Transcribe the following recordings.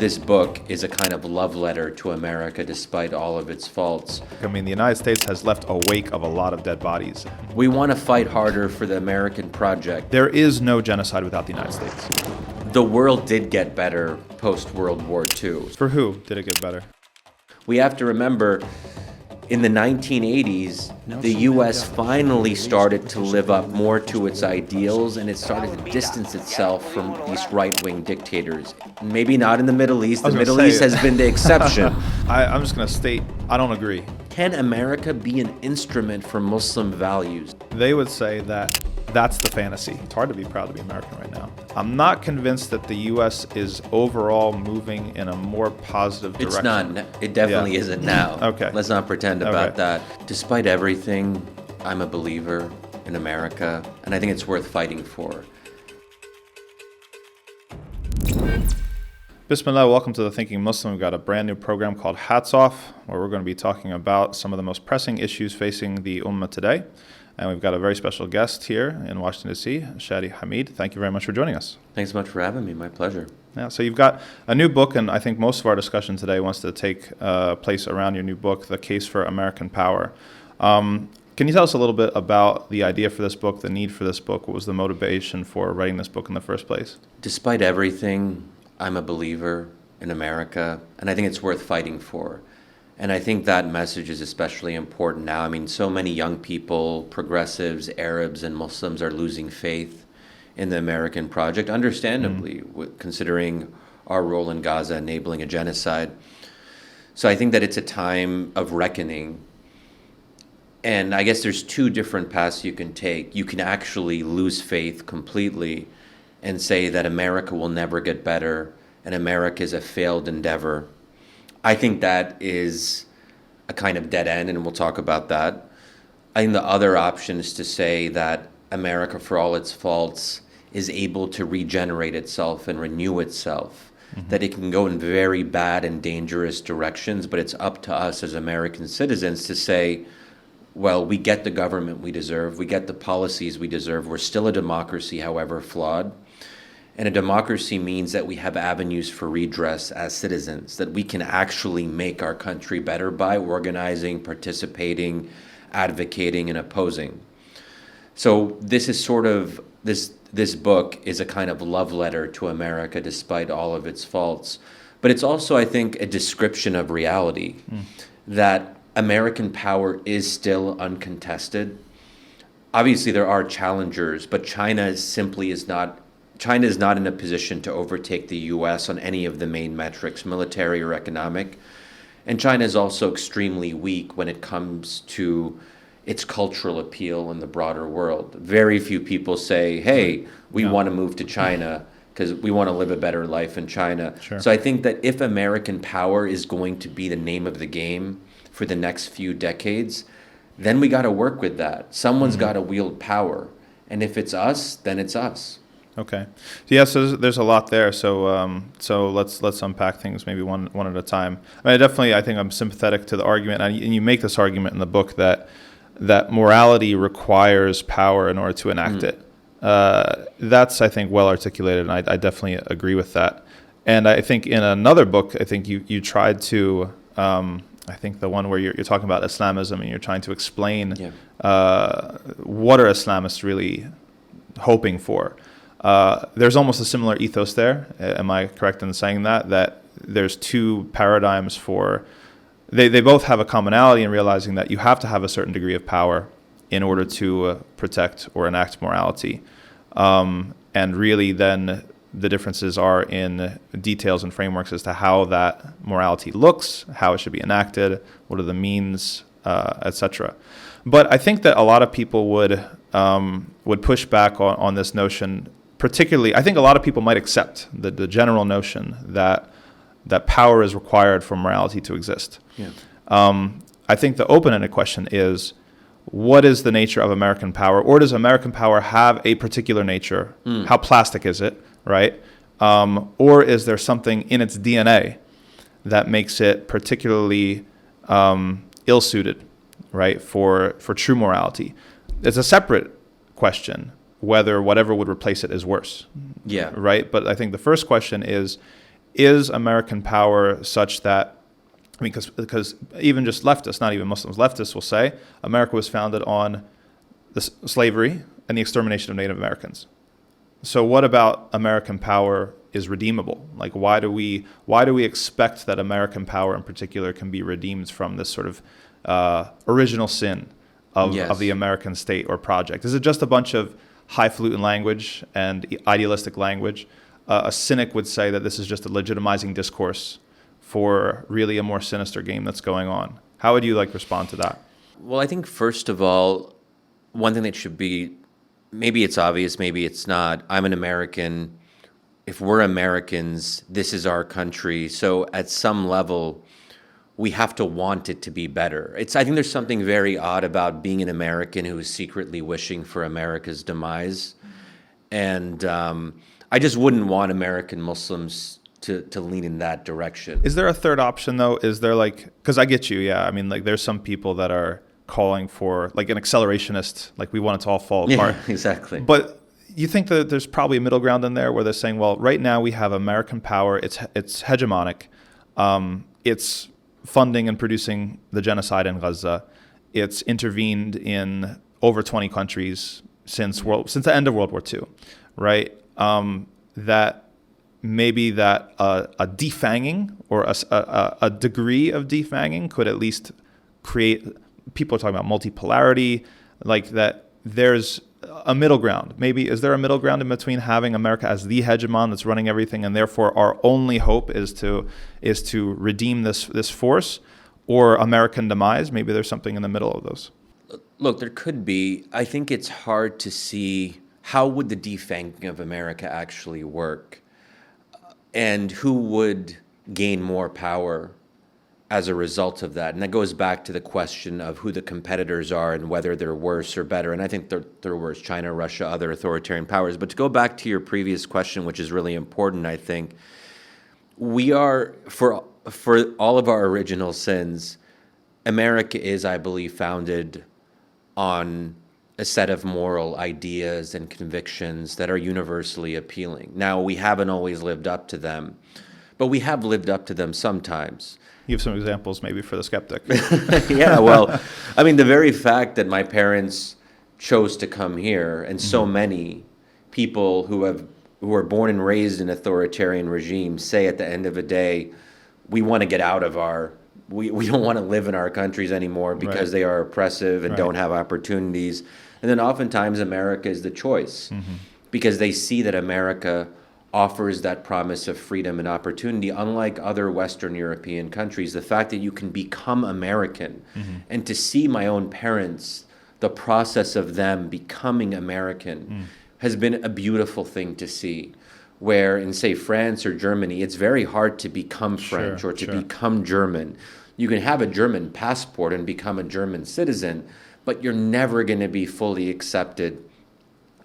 this book is a kind of love letter to America despite all of its faults. I mean, the United States has left a wake of a lot of dead bodies. We want to fight harder for the American project. There is no genocide without the United States. The world did get better post-World War II. For who did it get better? We have to remember, in the 1980s, the U.S. finally started to live up more to its ideals, and it started to distance itself from these right-wing dictators. Maybe not in the Middle East. The Middle East has been the exception. I'm just going to state, I don't agree. Can America be an instrument for Muslim values? They would say that that's the fantasy. It's hard to be proud to be American right now. I'm not convinced that the U.S. is overall moving in a more positive direction. It's not. It definitely isn't now. Okay. Let's not pretend about that. Despite everything, I'm a believer in America, and I think it's worth fighting for. Bismillah, welcome to The Thinking Muslim. We've got a brand new program called Hats Off, where we're going to be talking about some of the most pressing issues facing the Ummah today. And we've got a very special guest here in Washington, D.C., Shadi Hamid. Thank you very much for joining us. Thanks so much for having me. My pleasure. Yeah, so you've got a new book, and I think most of our discussion today wants to take place around your new book, The Case for American Power. Can you tell us a little bit about the idea for this book, the need for this book? What was the motivation for writing this book in the first place? Despite everything, I'm a believer in America, and I think it's worth fighting for. And I think that message is especially important now. I mean, so many young people, progressives, Arabs, and Muslims are losing faith in the American project, understandably, considering our role in Gaza enabling a genocide. So I think that it's a time of reckoning. And I guess there's two different paths you can take. You can actually lose faith completely and say that America will never get better and America is a failed endeavor. I think that is a kind of dead end, and we'll talk about that. I think the other option is to say that America, for all its faults, is able to regenerate itself and renew itself, that it can go in very bad and dangerous directions, but it's up to us as American citizens to say, well, we get the government we deserve, we get the policies we deserve, we're still a democracy, however flawed. And a democracy means that we have avenues for redress as citizens, that we can actually make our country better by organizing, participating, advocating, and opposing. So this is sort of, this book is a kind of love letter to America despite all of its faults. But it's also, I think, a description of reality, that American power is still uncontested. Obviously, there are challengers, but China is not in a position to overtake the U.S. on any of the main metrics, military or economic. And China is also extremely weak when it comes to its cultural appeal in the broader world. Very few people say, hey, we want to move to China because we want to live a better life in China. Sure. So I think that if American power is going to be the name of the game for the next few decades, then we got to work with that. Someone's got to wield power. And if it's us, then it's us. Okay. Yeah, so there's a lot there. So let's unpack things maybe one at a time. I mean, I think I'm sympathetic to the argument, and you make this argument in the book that morality requires power in order to enact it. That's, I think, well articulated, and I definitely agree with that. And I think in another book, I think you tried to, I think the one where you're talking about Islamism and you're trying to explain what are Islamists really hoping for. There's almost a similar ethos there. Am I correct in saying that there's two paradigms for, they both have a commonality in realizing that you have to have a certain degree of power in order to protect or enact morality. And really then the differences are in details and frameworks as to how that morality looks, how it should be enacted, what are the means, etc. But I think that a lot of people would push back on this notion. Particularly, I think a lot of people might accept the general notion that power is required for morality to exist. Yeah. I think the open-ended question is, what is the nature of American power? Or does American power have a particular nature? How plastic is it, right? Or is there something in its DNA that makes it particularly ill-suited, right, for true morality? It's a separate question whether whatever would replace it is worse. Yeah. Right? But I think the first question is is American power such that, I mean, because even just leftists, not even Muslims, leftists will say America was founded on slavery and the extermination of Native Americans. So what about American power is redeemable? Like, why do we expect that American power in particular can be redeemed from this sort of original sin of the American state or project? Is it just a bunch of highfalutin language and idealistic language? A cynic would say that this is just a legitimizing discourse for really a more sinister game that's going on. How would you respond to that? Well, I think first of all, one thing that should be, maybe it's obvious, maybe it's not. I'm an American. If we're Americans, this is our country. So at some level, we have to want it to be better. I think there's something very odd about being an American who is secretly wishing for America's demise. And I just wouldn't want American Muslims to lean in that direction. Is there a third option, though? Is there because I get you, yeah. I mean, there's some people that are calling for an accelerationist, we want it to all fall apart. Yeah, exactly. But you think that there's probably a middle ground in there where they're saying, well, right now we have American power. It's hegemonic. It's funding and producing the genocide in Gaza. It's intervened in over 20 countries since the end of World War II, right? That maybe that a defanging or a degree of defanging could at least create. People are talking about multipolarity, that there's a middle ground. Maybe is there a middle ground in between having America as the hegemon that's running everything, and therefore our only hope is to redeem this force, or American demise? Maybe there's something in the middle of those. Look, there could be. I think it's hard to see how would the defanging of America actually work, and who would gain more power as a result of that. And that goes back to the question of who the competitors are and whether they're worse or better. And I think they're worse: China, Russia, other authoritarian powers. But to go back to your previous question, which is really important, I think we are, for all of our original sins, America is, I believe, founded on a set of moral ideas and convictions that are universally appealing. Now, we haven't always lived up to them, but we have lived up to them sometimes. Give some examples maybe for the skeptic. Yeah, well, I mean, the very fact that my parents chose to come here, and so many people who are born and raised in authoritarian regimes say at the end of the day, we want to get out of we don't want to live in our countries anymore because they are oppressive and don't have opportunities. And then oftentimes America is the choice because they see that America offers that promise of freedom and opportunity. Unlike other Western European countries, the fact that you can become American and to see my own parents, the process of them becoming American has been a beautiful thing to see. Where in, say, France or Germany, it's very hard to become French or to become German. You can have a German passport and become a German citizen, but you're never going to be fully accepted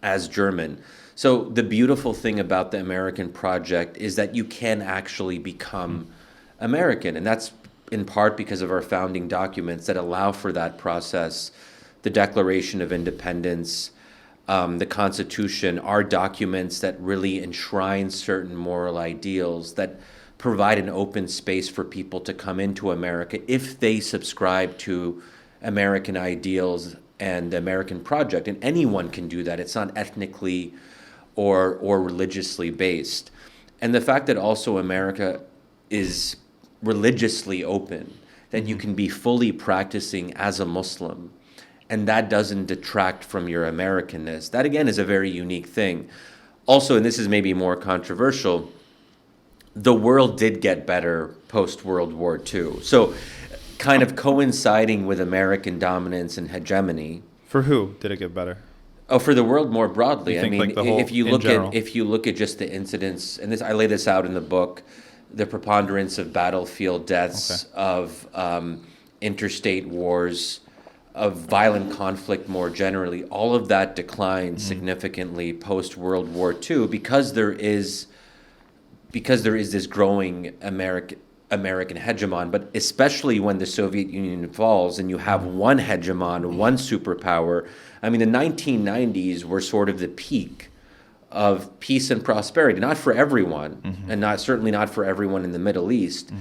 as German. So the beautiful thing about the American project is that you can actually become American. And that's in part because of our founding documents that allow for that process. The Declaration of Independence, the Constitution are documents that really enshrine certain moral ideals that provide an open space for people to come into America if they subscribe to American ideals and the American project. And anyone can do that. It's not ethnically or religiously based. And the fact that also America is religiously open, that you can be fully practicing as a Muslim, and that doesn't detract from your Americanness. That, again, is a very unique thing. Also, and this is maybe more controversial, the world did get better post-World War II. So kind of coinciding with American dominance and hegemony. For who did it get better? Oh, for the world more broadly. You think, I mean, the whole, if you look at just the incidents, and I lay this out in the book, the preponderance of battlefield deaths, of interstate wars, of violent conflict more generally, all of that declined significantly post-World War II because there is this growing American hegemon, but especially when the Soviet Union falls and you have one hegemon, one superpower. I mean, the 1990s were sort of the peak of peace and prosperity, not for everyone, and certainly not for everyone in the Middle East.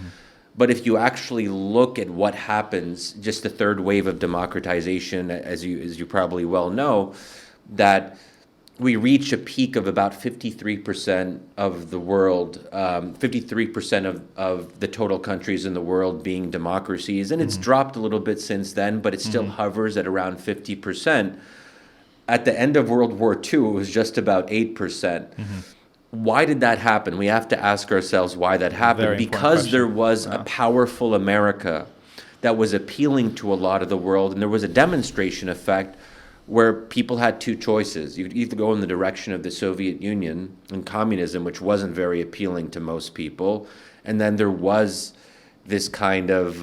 But if you actually look at what happens, just the third wave of democratization, as you probably well know, that we reach a peak of about 53% of the world, 53% of the total countries in the world being democracies. And it's dropped a little bit since then, but it still hovers at around 50%. At the end of World War II, it was just about 8%. Why did that happen? We have to ask ourselves why that happened. Because there was a powerful America that was appealing to a lot of the world, and there was a demonstration effect where people had two choices. You could either go in the direction of the Soviet Union and communism, which wasn't very appealing to most people, and then there was this kind of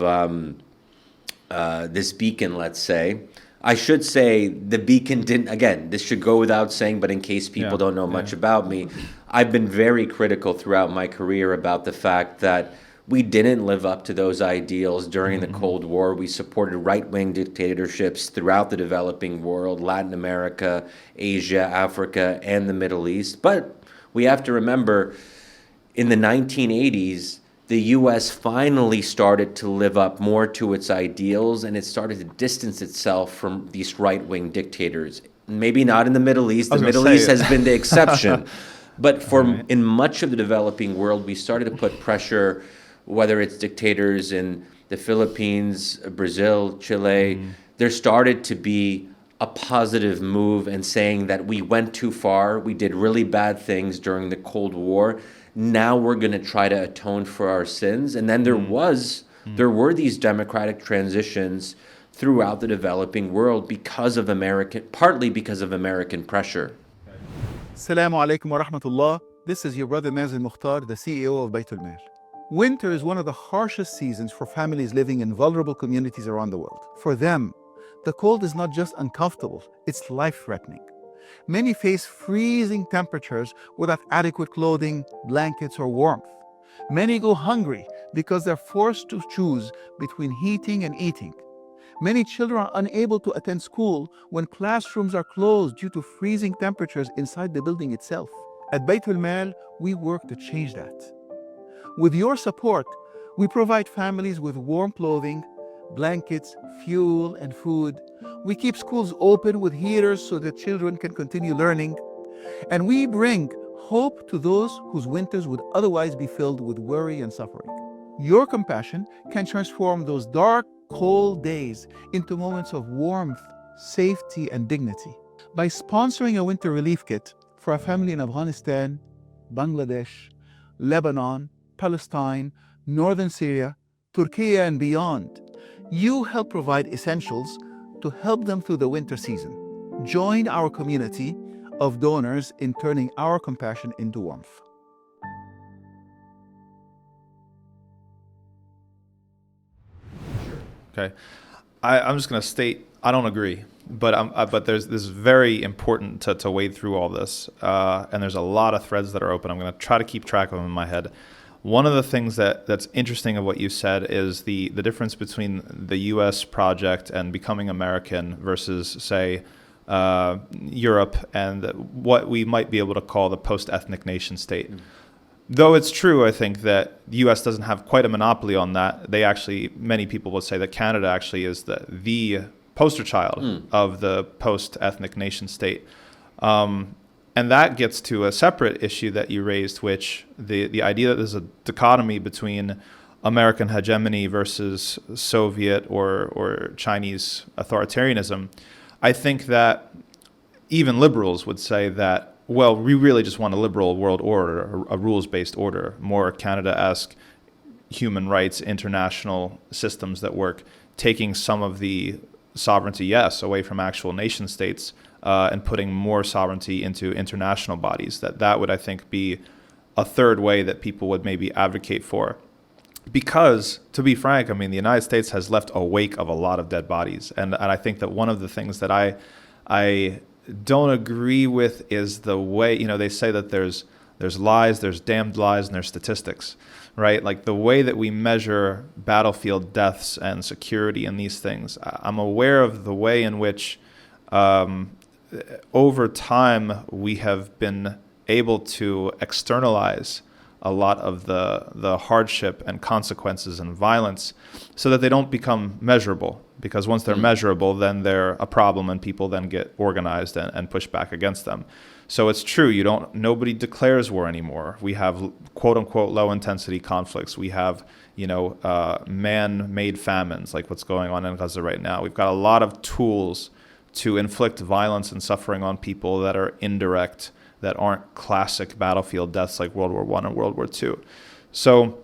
this beacon, let's say. I should say the beacon didn't, again, this should go without saying, but in case people don't know much about me, I've been very critical throughout my career about the fact that we didn't live up to those ideals during the Cold War. We supported right-wing dictatorships throughout the developing world, Latin America, Asia, Africa, and the Middle East. But we have to remember, in the 1980s, the U.S. finally started to live up more to its ideals, and it started to distance itself from these right-wing dictators. Maybe not in the Middle East. The Middle East has been the exception. But in much of the developing world, we started to put pressure, whether it's dictators in the Philippines, Brazil, Chile. There started to be a positive move in saying that we went too far. We did really bad things during the Cold War. Now we're going to try to atone for our sins. And then there were these democratic transitions throughout the developing world partly because of American pressure. Assalamu alaikum wa rahmatullah. This is your brother Mazen Mukhtar, the CEO of Baitulmaal. Winter is one of the harshest seasons for families living in vulnerable communities around the world. For them, the cold is not just uncomfortable, it's life-threatening. Many face freezing temperatures without adequate clothing, blankets, or warmth. Many go hungry because they're forced to choose between heating and eating. Many children are unable to attend school when classrooms are closed due to freezing temperatures inside the building itself. At Baitulmaal, we work to change that. With your support, we provide families with warm clothing, blankets, fuel, and food. We keep schools open with heaters so that children can continue learning. And we bring hope to those whose winters would otherwise be filled with worry and suffering. Your compassion can transform those dark, cold days into moments of warmth, safety, and dignity. By sponsoring a winter relief kit for a family in Afghanistan, Bangladesh, Lebanon, Palestine, Northern Syria, Turkey, and beyond, you help provide essentials to help them through the winter season. Join our community of donors in turning our compassion into warmth. Okay, I'm just going to state I don't agree, but this is very important to wade through all this, and there's a lot of threads that are open. I'm going to try to keep track of them in my head. One of the things that's interesting of what you said is the difference between the U.S. project and becoming American versus, say, Europe and what we might be able to call the post-ethnic nation state. Though it's true, I think, that the U.S. doesn't have quite a monopoly on that. Many people would say that Canada actually is the poster child of the post-ethnic nation state. And that gets to a separate issue that you raised, which the idea that there's a dichotomy between American hegemony versus Soviet or Chinese authoritarianism. I think that even liberals would say that, well, we really just want a liberal world order, a rules-based order, more Canada-esque human rights, international systems that work, taking some of the sovereignty, yes, away from actual nation states, and putting more sovereignty into international bodies. That would, I think, be a third way that people would maybe advocate for. Because, to be frank, I mean, the United States has left a wake of a lot of dead bodies. And I think that one of the things that I don't agree with is the way, they say that there's lies, there's damned lies, and there's statistics, right? Like the way that we measure battlefield deaths and security and these things. I'm aware of the way in which over time we have been able to externalize a lot of the hardship and consequences and violence so that they don't become measurable. Because once they're measurable, then they're a problem and people then get organized and push back against them. So it's true, nobody declares war anymore. We have quote unquote low intensity conflicts. We have, man-made famines like what's going on in Gaza right now. We've got a lot of tools to inflict violence and suffering on people that are indirect, that aren't classic battlefield deaths like World War I and World War II. So,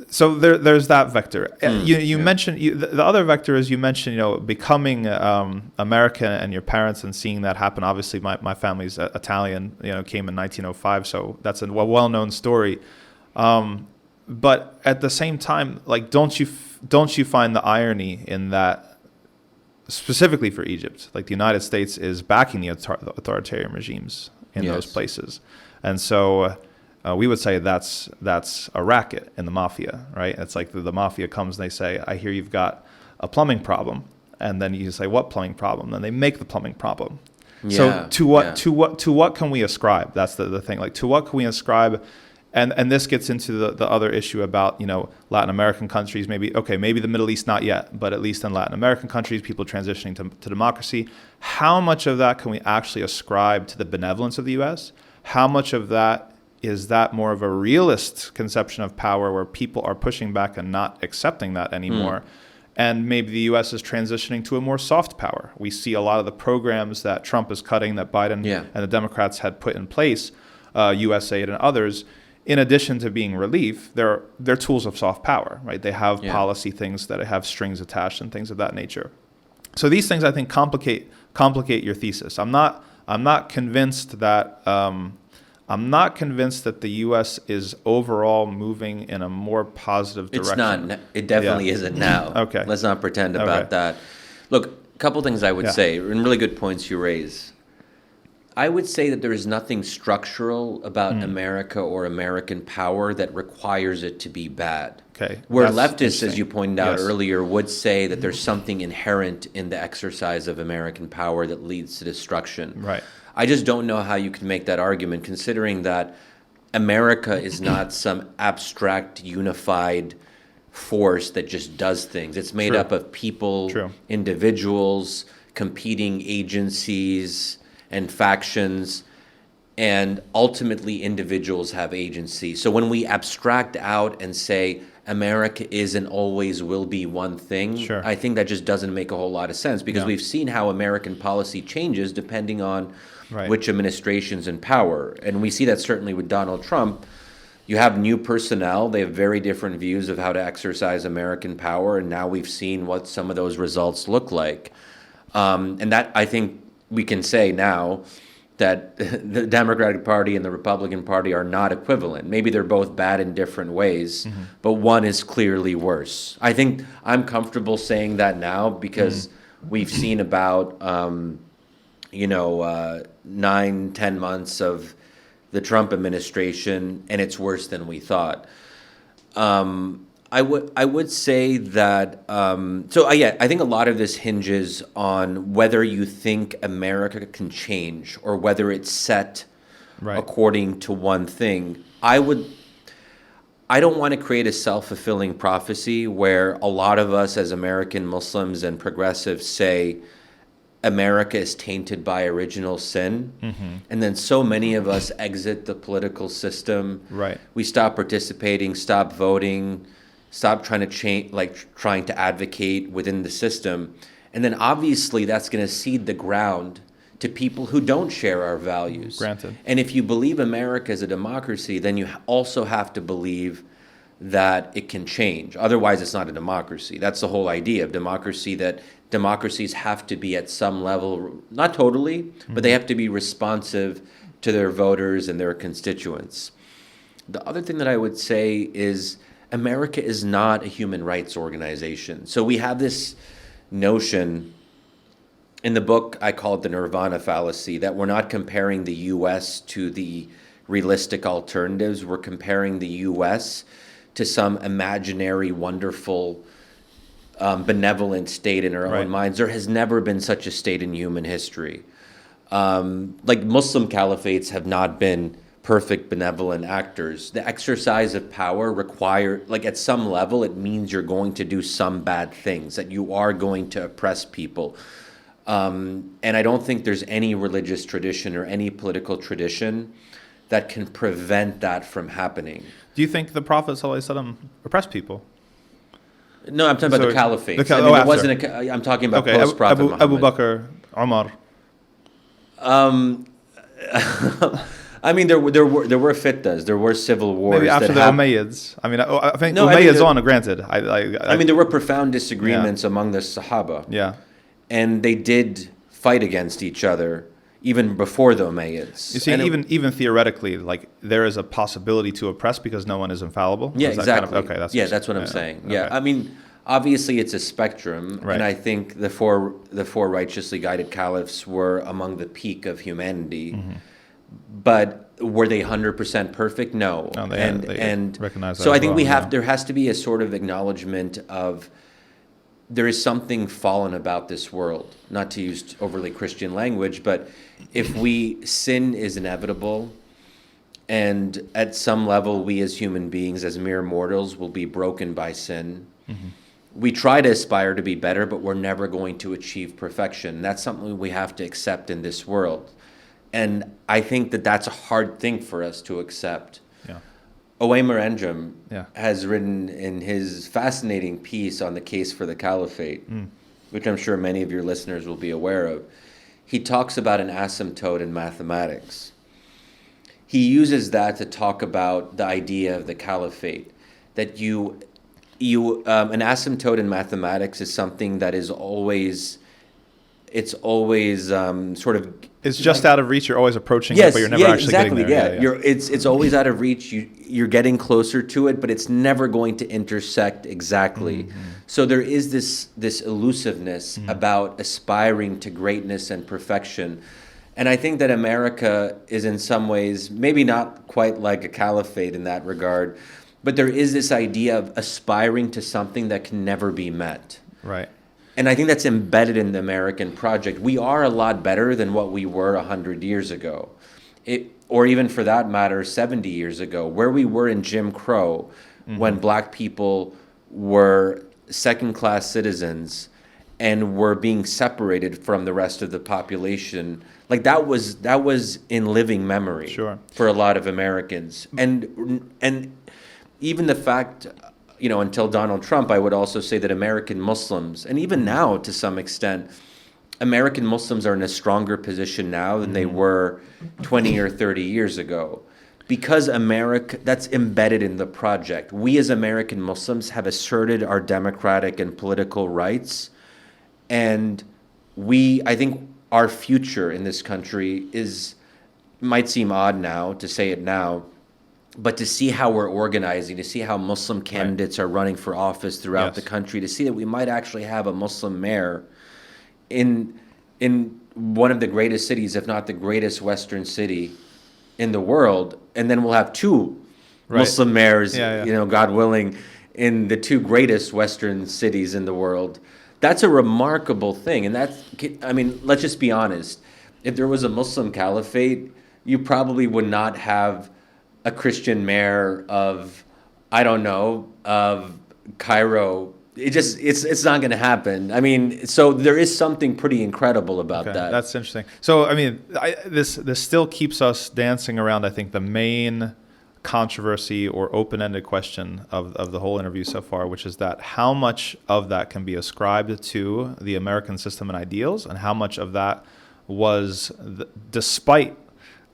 so there's that vector. You mentioned the other vector is you mentioned becoming American and your parents and seeing that happen. Obviously, my family's Italian. Came in 1905, so that's a well-known story. But at the same time, like, don't you find the irony in that? Specifically for Egypt, like the United States is backing the authoritarian regimes in those places, and so we would say that's a racket in the mafia, right? It's like the mafia comes and they say, "I hear you've got a plumbing problem," and then you say, "What plumbing problem?" Then they make the plumbing problem. So to what can we ascribe? That's the thing. Like, to what can we ascribe? And this gets into the other issue about, Latin American countries, maybe the Middle East, not yet, but at least in Latin American countries, people transitioning to democracy. How much of that can we actually ascribe to the benevolence of the U.S.? How much of that is that more of a realist conception of power where people are pushing back and not accepting that anymore? And maybe the U.S. is transitioning to a more soft power. We see a lot of the programs that Trump is cutting, that Biden and the Democrats had put in place, USAID and others. In addition to being relief, they're tools of soft power, right? They have policy things that have strings attached and things of that nature. So these things, I think, complicate your thesis. I'm not convinced that the U.S. is overall moving in a more positive direction. It's not. It definitely isn't now. Okay. Let's not pretend about that. Look, a couple things I would say, and really good points you raise. I would say that there is nothing structural about America or American power that requires it to be bad. Okay. Where leftists, as you pointed out earlier, would say that there's something inherent in the exercise of American power that leads to destruction. Right. I just don't know how you can make that argument, considering that America is not some abstract, unified force that just does things. It's made up of people, individuals, competing agencies, and factions, and ultimately individuals have agency. So when we abstract out and say America is and always will be one thing, I think that just doesn't make a whole lot of sense, because we've seen how American policy changes depending on which administration's in power. And we see that certainly with Donald Trump. You have new personnel, they have very different views of how to exercise American power, and now we've seen what some of those results look like. And that, I think, we can say now that the Democratic Party and the Republican Party are not equivalent. Maybe they're both bad in different ways, but one is clearly worse. I think I'm comfortable saying that now because we've seen about 9-10 months of the Trump administration, and it's worse than we thought. I would say that I think a lot of this hinges on whether you think America can change or whether it's set according to one thing. I don't want to create a self-fulfilling prophecy where a lot of us as American Muslims and progressives say America is tainted by original sin, and then so many of us exit the political system. We stop participating, stop voting, stop trying to change, trying to advocate within the system. And then obviously that's going to seed the ground to people who don't share our values. Granted. And if you believe America is a democracy, then you also have to believe that it can change. Otherwise, it's not a democracy. That's the whole idea of democracy, that democracies have to be at some level, not totally, but they have to be responsive to their voters and their constituents. The other thing that I would say is America is not a human rights organization. So we have this notion, in the book I call it the Nirvana fallacy, that we're not comparing the U.S. to the realistic alternatives. We're comparing the U.S. to some imaginary, wonderful, benevolent state in our own minds. There has never been such a state in human history. Like Muslim caliphates have not been perfect, benevolent actors. The exercise of power like at some level, it means you're going to do some bad things, that you are going to oppress people. And I don't think there's any religious tradition or any political tradition that can prevent that from happening. Do you think the Prophet ﷺ oppressed people? No, I'm talking about the Caliphate. It wasn't I'm talking about post-Prophet Muhammad. Abu Bakr, Umar. I mean, there were fitnas, there were civil wars. Maybe after the Umayyads. I mean, I think Umayyads on, granted. I mean, there were profound disagreements among the Sahaba. Yeah. And they did fight against each other even before the Umayyads. You see, even theoretically, like there is a possibility to oppress because no one is infallible. Yeah, is exactly. That's what I'm saying. Okay. Yeah, I mean, obviously it's a spectrum, right. And I think the four righteously guided caliphs were among the peak of humanity. Mm-hmm. But were they 100% perfect? No. They recognize that. So I think there has to be a sort of acknowledgement of there is something fallen about this world. Not to use overly Christian language, but if sin is inevitable, and at some level we as human beings, as mere mortals, will be broken by sin. Mm-hmm. We try to aspire to be better, but we're never going to achieve perfection. That's something we have to accept in this world. And I think that that's a hard thing for us to accept. Yeah. Uwaymir Enjam has written in his fascinating piece on the case for the Caliphate, which I'm sure many of your listeners will be aware of. He talks about an asymptote in mathematics. He uses that to talk about the idea of the Caliphate, that an asymptote in mathematics is something that is always sort of... It's just out of reach. You're always approaching it, but you're never actually getting there. Yeah. It's always out of reach. You're getting closer to it, but it's never going to intersect exactly. Mm-hmm. So there is this elusiveness about aspiring to greatness and perfection. And I think that America is in some ways maybe not quite like a caliphate in that regard, but there is this idea of aspiring to something that can never be met. Right. And I think that's embedded in the American project. We are a lot better than what we were 100 years ago. Or even for that matter, 70 years ago, where we were in Jim Crow, when black people were second-class citizens and were being separated from the rest of the population. Like that was in living memory for a lot of Americans. And even the fact... until Donald Trump, I would also say that American Muslims, and even now to some extent, American Muslims are in a stronger position now than they were 20 or 30 years ago. Because that's embedded in the project. We as American Muslims have asserted our democratic and political rights. And I think our future in this country might seem odd now to say it now, but to see how we're organizing, to see how Muslim candidates are running for office throughout the country, to see that we might actually have a Muslim mayor in one of the greatest cities, if not the greatest Western city in the world, and then we'll have two Muslim mayors, God willing, in the two greatest Western cities in the world. That's a remarkable thing, and let's just be honest. If there was a Muslim caliphate, you probably would not have a Christian mayor of Cairo. It's not going to happen. I mean, so there is something pretty incredible about that. That's interesting. So, I mean, this still keeps us dancing around, I think, the main controversy or open-ended question of the whole interview so far, which is that how much of that can be ascribed to the American system and ideals, and how much of that was despite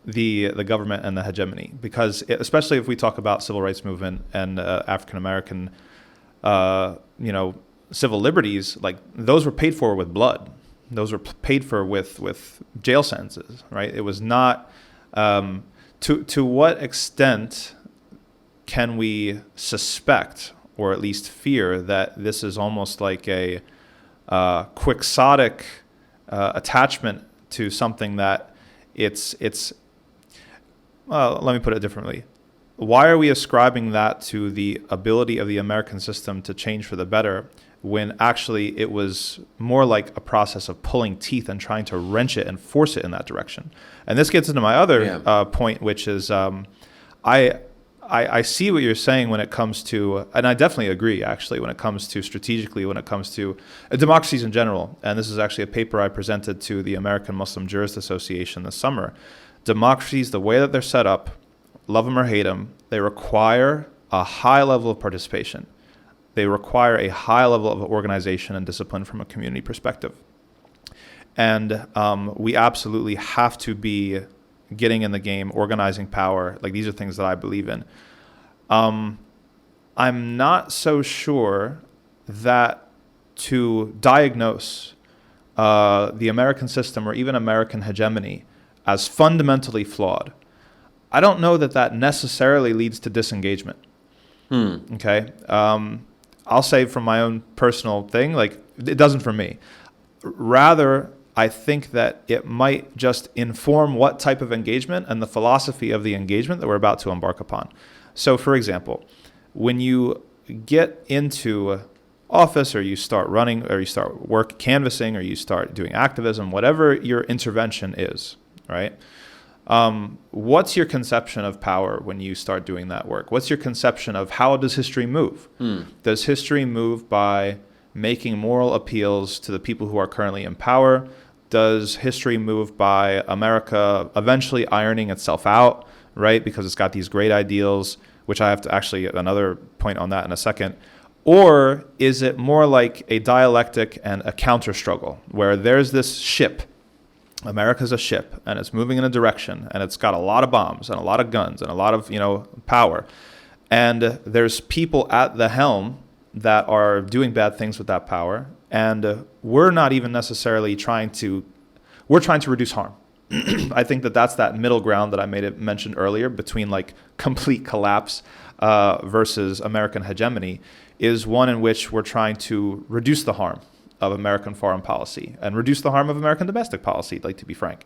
the government and the hegemony. Because especially if we talk about civil rights movement and African American civil liberties, like those were paid for with blood. Those were paid for with jail sentences, right? It was not to what extent can we suspect or at least fear that this is almost like a quixotic attachment to something that it's let me put it differently. why are we ascribing that to the ability of the American system to change for the better when actually it was more like a process of pulling teeth and trying to wrench it and force it in that direction? And this gets into my other point, which is I see what you're saying when it comes to, and I definitely agree actually, when it comes to strategically, when it comes to democracies in general. And this is actually a paper I presented to the American Muslim Jurist Association this summer. Democracies, the way that they're set up, love them or hate them, they require a high level of participation. They require a high level of organization and discipline from a community perspective. And we absolutely have to be getting in the game, organizing power. Like, these are things that I believe in. I'm not so sure that to diagnose the American system or even American hegemony as fundamentally flawed, I don't know that that necessarily leads to disengagement. Okay? I'll say from my own personal thing, like, it doesn't for me. Rather, I think that it might just inform what type of engagement and the philosophy of the engagement that we're about to embark upon. So, for example, when you get into office, or you start running, or you start work canvassing, or you start doing activism, whatever your intervention is, right? What's your conception of power when you start doing that work? What's your conception of how does history move? Does history move by making moral appeals to the people who are currently in power? Does history move by America eventually ironing itself out, right? Because it's got these great ideals, which I have to actually, another point on that in a second. Or is it more like a dialectic and a counter struggle where there's this ship, America's a ship, and it's moving in a direction, and it's got a lot of bombs and a lot of guns and a lot of, power. And there's people at the helm that are doing bad things with that power. And we're not even necessarily trying to reduce harm. I think that that's that middle ground that I mentioned earlier between like complete collapse versus American hegemony, is one in which we're trying to reduce the harm of American foreign policy and reduce the harm of American domestic policy, like, to be frank.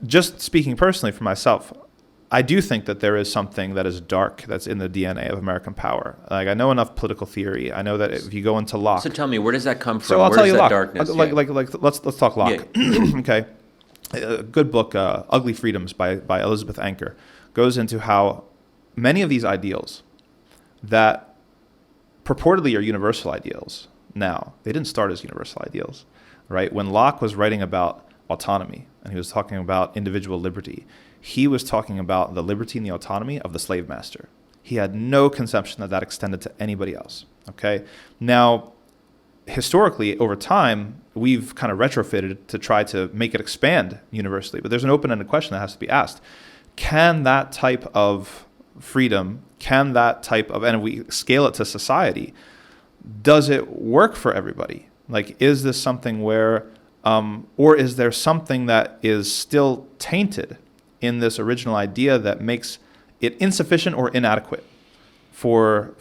Just speaking personally for myself, I do think that there is something that is dark that's in the DNA of American power. Like, I know enough political theory. I know that if you go into Locke. So tell me, where does that come from? So I'll tell you that Locke. Darkness? Let's talk Locke. Yeah. Okay. A good book, Ugly Freedoms by Elizabeth Anker, goes into how many of these ideals that purportedly are universal ideals now, they didn't start as universal ideals, right? When Locke was writing about autonomy and he was talking about individual liberty, he was talking about the liberty and the autonomy of the slave master. He had no conception that that extended to anybody else, okay? Now, historically, over time, we've kind of retrofitted to try to make it expand universally, but there's an open-ended question that has to be asked. Can that type of freedom, and we scale it to society, does it work for everybody? Like, is this something where, or is there something that is still tainted in this original idea that makes it insufficient or inadequate for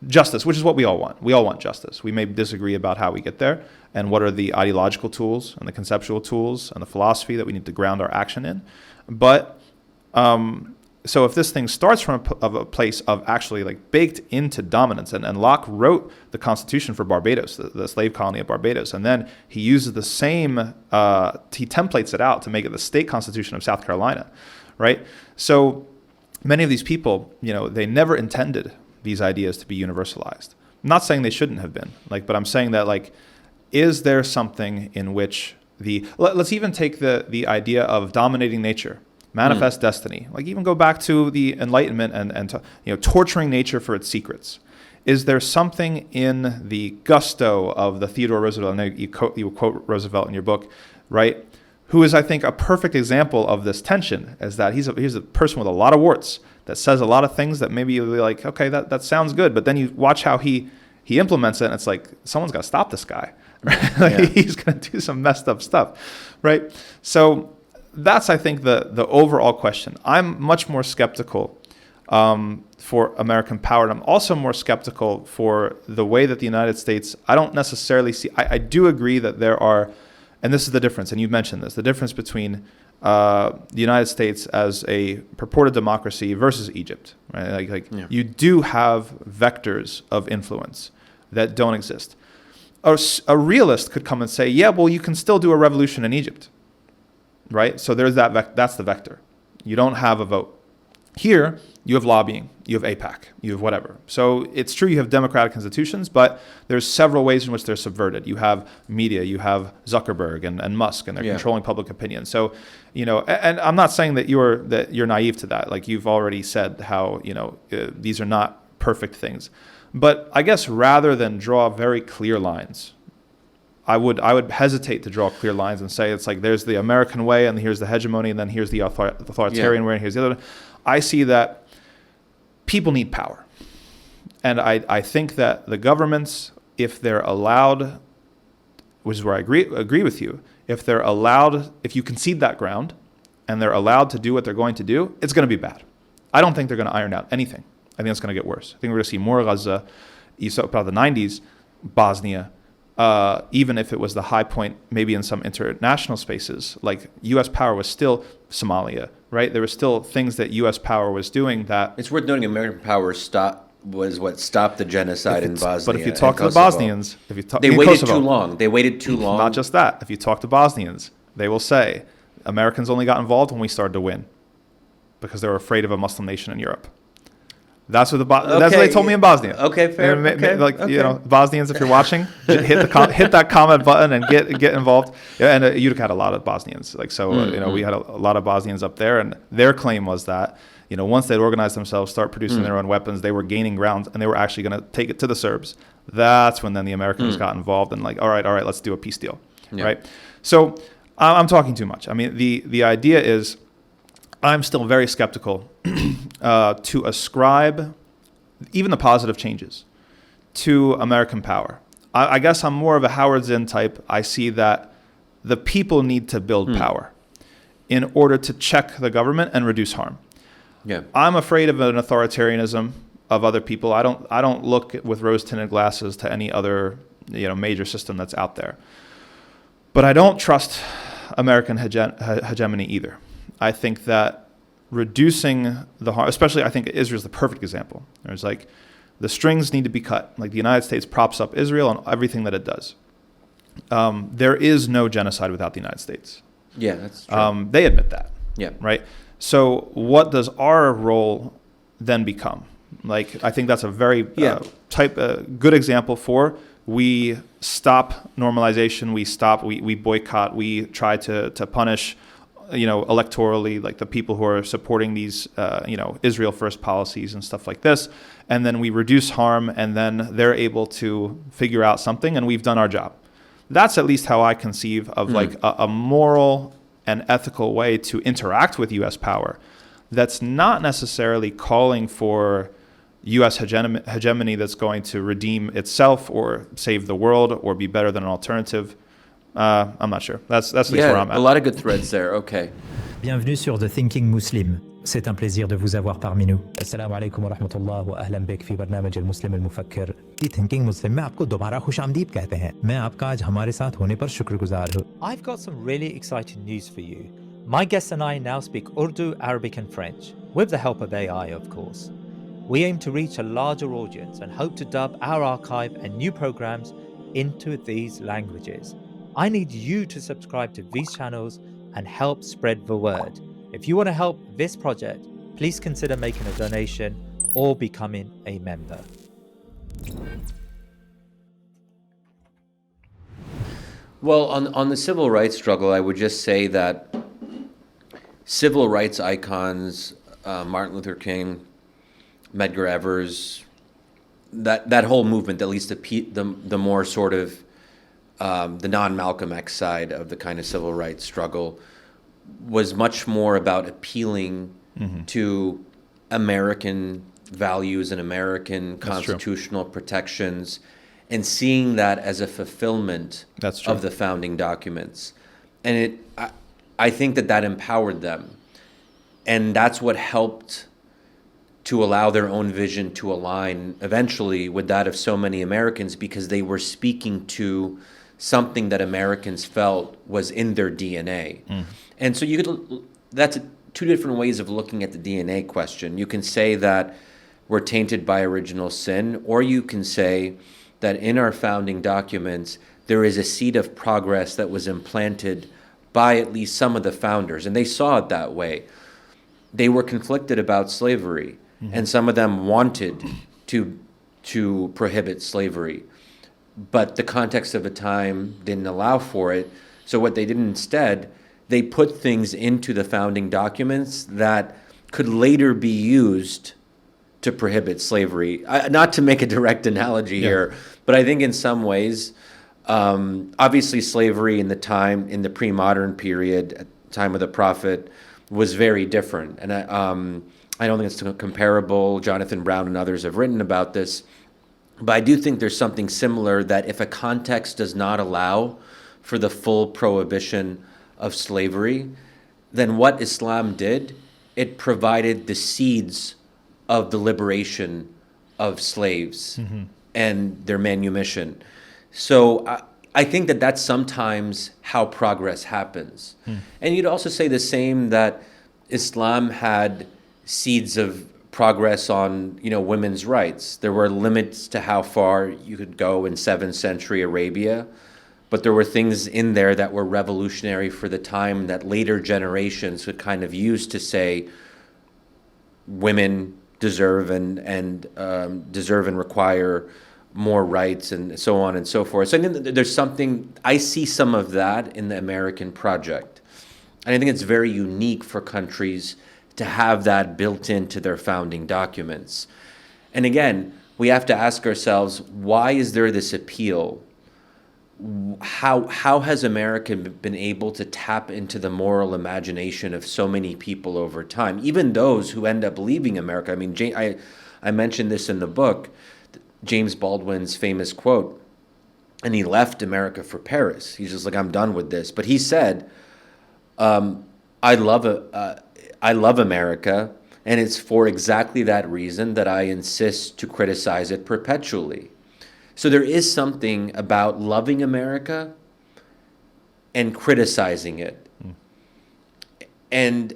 justice, which is what we all want. We all want justice. We may disagree about how we get there and what are the ideological tools and the conceptual tools and the philosophy that we need to ground our action in. But so if this thing starts from a place of actually like baked into dominance, and Locke wrote the Constitution for Barbados, the slave colony of Barbados, and then he uses the same, he templates it out to make it the state constitution of South Carolina, right? So many of these people, they never intended these ideas to be universalized. I'm not saying they shouldn't have been, but I'm saying that is there something in which let's even take the idea of dominating nature, manifest destiny, even go back to the Enlightenment and torturing nature for its secrets. Is there something in the gusto of the Theodore Roosevelt, and you quote Roosevelt in your book, right? Who is, I think, a perfect example of this tension, is that he's a person with a lot of warts that says a lot of things that maybe you'll be like, okay, that sounds good, but then you watch how he implements it, and it's like, someone's got to stop this guy, right? He's going to do some messed up stuff, right? So that's, I think, the overall question. I'm much more skeptical for American power, and I'm also more skeptical for the way that the United States, I don't necessarily see, I do agree that there are, and this is the difference, and you mentioned this, the difference between the United States as a purported democracy versus Egypt, right? You do have vectors of influence that don't exist. A realist could come and say, yeah, well, you can still do a revolution in Egypt, right? So there's that's the vector. You don't have a vote. Here, you have lobbying, you have AIPAC, you have whatever. So it's true you have democratic institutions, but there's several ways in which they're subverted. You have media, you have Zuckerberg and Musk, and they're controlling public opinion. So, and I'm not saying that you're naive to that. Like you've already said how, these are not perfect things. But I guess rather than draw very clear lines, I would hesitate to draw clear lines and say it's like there's the American way and here's the hegemony and then here's the authoritarian way and here's the other. I see that people need power. And I think that the governments, if they're allowed, which is where I agree with you, if you concede that ground and they're allowed to do what they're going to do, it's going to be bad. I don't think they're going to iron out anything. I think it's going to get worse. I think we're going to see more Gaza. You saw about the 90s, Bosnia, even if it was the high point, maybe in some international spaces, like U.S. power was still Somalia, right? There were still things that U.S. power was doing that. It's worth noting American power was what stopped the genocide in Bosnia. But if you talk to the Bosnians, they waited too long. They waited too long. Not just that. If you talk to Bosnians, they will say Americans only got involved when we started to win because they were afraid of a Muslim nation in Europe. That's what that's what they told me in Bosnia. Okay, fair. Bosnians, if you're watching, hit that comment button and get involved. Yeah, and Utica had a lot of Bosnians. We had a lot of Bosnians up there, and their claim was that once they'd organized themselves, start producing their own weapons, they were gaining ground, and they were actually going to take it to the Serbs. That's when then the Americans got involved and all right, let's do a peace deal, right? So I'm talking too much. I mean, the idea is, I'm still very skeptical to ascribe even the positive changes to American power. I guess I'm more of a Howard Zinn type. I see that the people need to build power in order to check the government and reduce harm. Yeah. I'm afraid of an authoritarianism of other people. I don't look with rose-tinted glasses to any other major system that's out there. But I don't trust American hegemony either. I think that reducing the harm, especially I think Israel's the perfect example. There's the strings need to be cut. Like the United States props up Israel on everything that it does. There is no genocide without the United States. Yeah, that's true. They admit that. Yeah. Right? So what does our role then become? I think that's a very good example for we stop normalization, we boycott, we try to punish electorally, the people who are supporting these, Israel first policies and stuff like this. And then we reduce harm and then they're able to figure out something and we've done our job. That's at least how I conceive of a moral and ethical way to interact with U.S. power. That's not necessarily calling for U.S. hegemony that's going to redeem itself or save the world or be better than an alternative. I'm not sure. That's at least where I'm at. A lot of good threads there. Okay. Bienvenue sur The Thinking Muslim. C'est un plaisir de vous avoir parmi nous. Assalamu alaikum wa rahmatullah wa ahlan bik fi barnamij al-Muslim al-Mufakkir. The Thinking Muslim में आपको दोबारा खुशामदीद कहते हैं. मैं आपका आज हमारे साथ होने पर शुक्रगुजार हूँ. I've got some really exciting news for you. My guests and I now speak Urdu, Arabic and French, with the help of AI, of course. We aim to reach a larger audience and hope to dub our archive and new programs into these languages. I need you to subscribe to these channels and help spread the word. If you want to help this project, please consider making a donation or becoming a member. Well, on the civil rights struggle, I would just say that civil rights icons, Martin Luther King, Medgar Evers, that whole movement, at least the more sort of the non-Malcolm X side of the kind of civil rights struggle, was much more about appealing to American values and American constitutional protections and seeing that as a fulfillment of the founding documents. And I think that empowered them. And that's what helped to allow their own vision to align eventually with that of so many Americans, because they were speaking to something that Americans felt was in their DNA. And so that's two different ways of looking at the DNA question. You can say that we're tainted by original sin, or you can say that in our founding documents, there is a seed of progress that was implanted by at least some of the founders, and they saw it that way. They were conflicted about slavery, and some of them wanted to prohibit slavery, but the context of the time didn't allow for it. So what they did instead, they put things into the founding documents that could later be used to prohibit slavery. Not to make a direct analogy here, but I think in some ways, obviously slavery in the pre-modern period, at the time of the Prophet, was very different. And I don't think it's comparable. Jonathan Brown and others have written about this. But I do think there's something similar, that if a context does not allow for the full prohibition of slavery, then what Islam did, it provided the seeds of the liberation of slaves and their manumission. So I think that that's sometimes how progress happens. And you'd also say the same, that Islam had seeds of progress on, women's rights. There were limits to how far you could go in 7th century Arabia, but there were things in there that were revolutionary for the time that later generations would kind of use to say women deserve and require more rights, and so on and so forth. So I think there's something, I see some of that in the American project. And I think it's very unique for countries to have that built into their founding documents. And again, we have to ask ourselves, why is there this appeal? How has America been able to tap into the moral imagination of so many people over time, even those who end up leaving America? I mean, I mentioned this in the book, James Baldwin's famous quote, and he left America for Paris. He's just like, I'm done with this. But he said, I love America, and it's for exactly that reason that I insist to criticize it perpetually. So there is something about loving America and criticizing it. And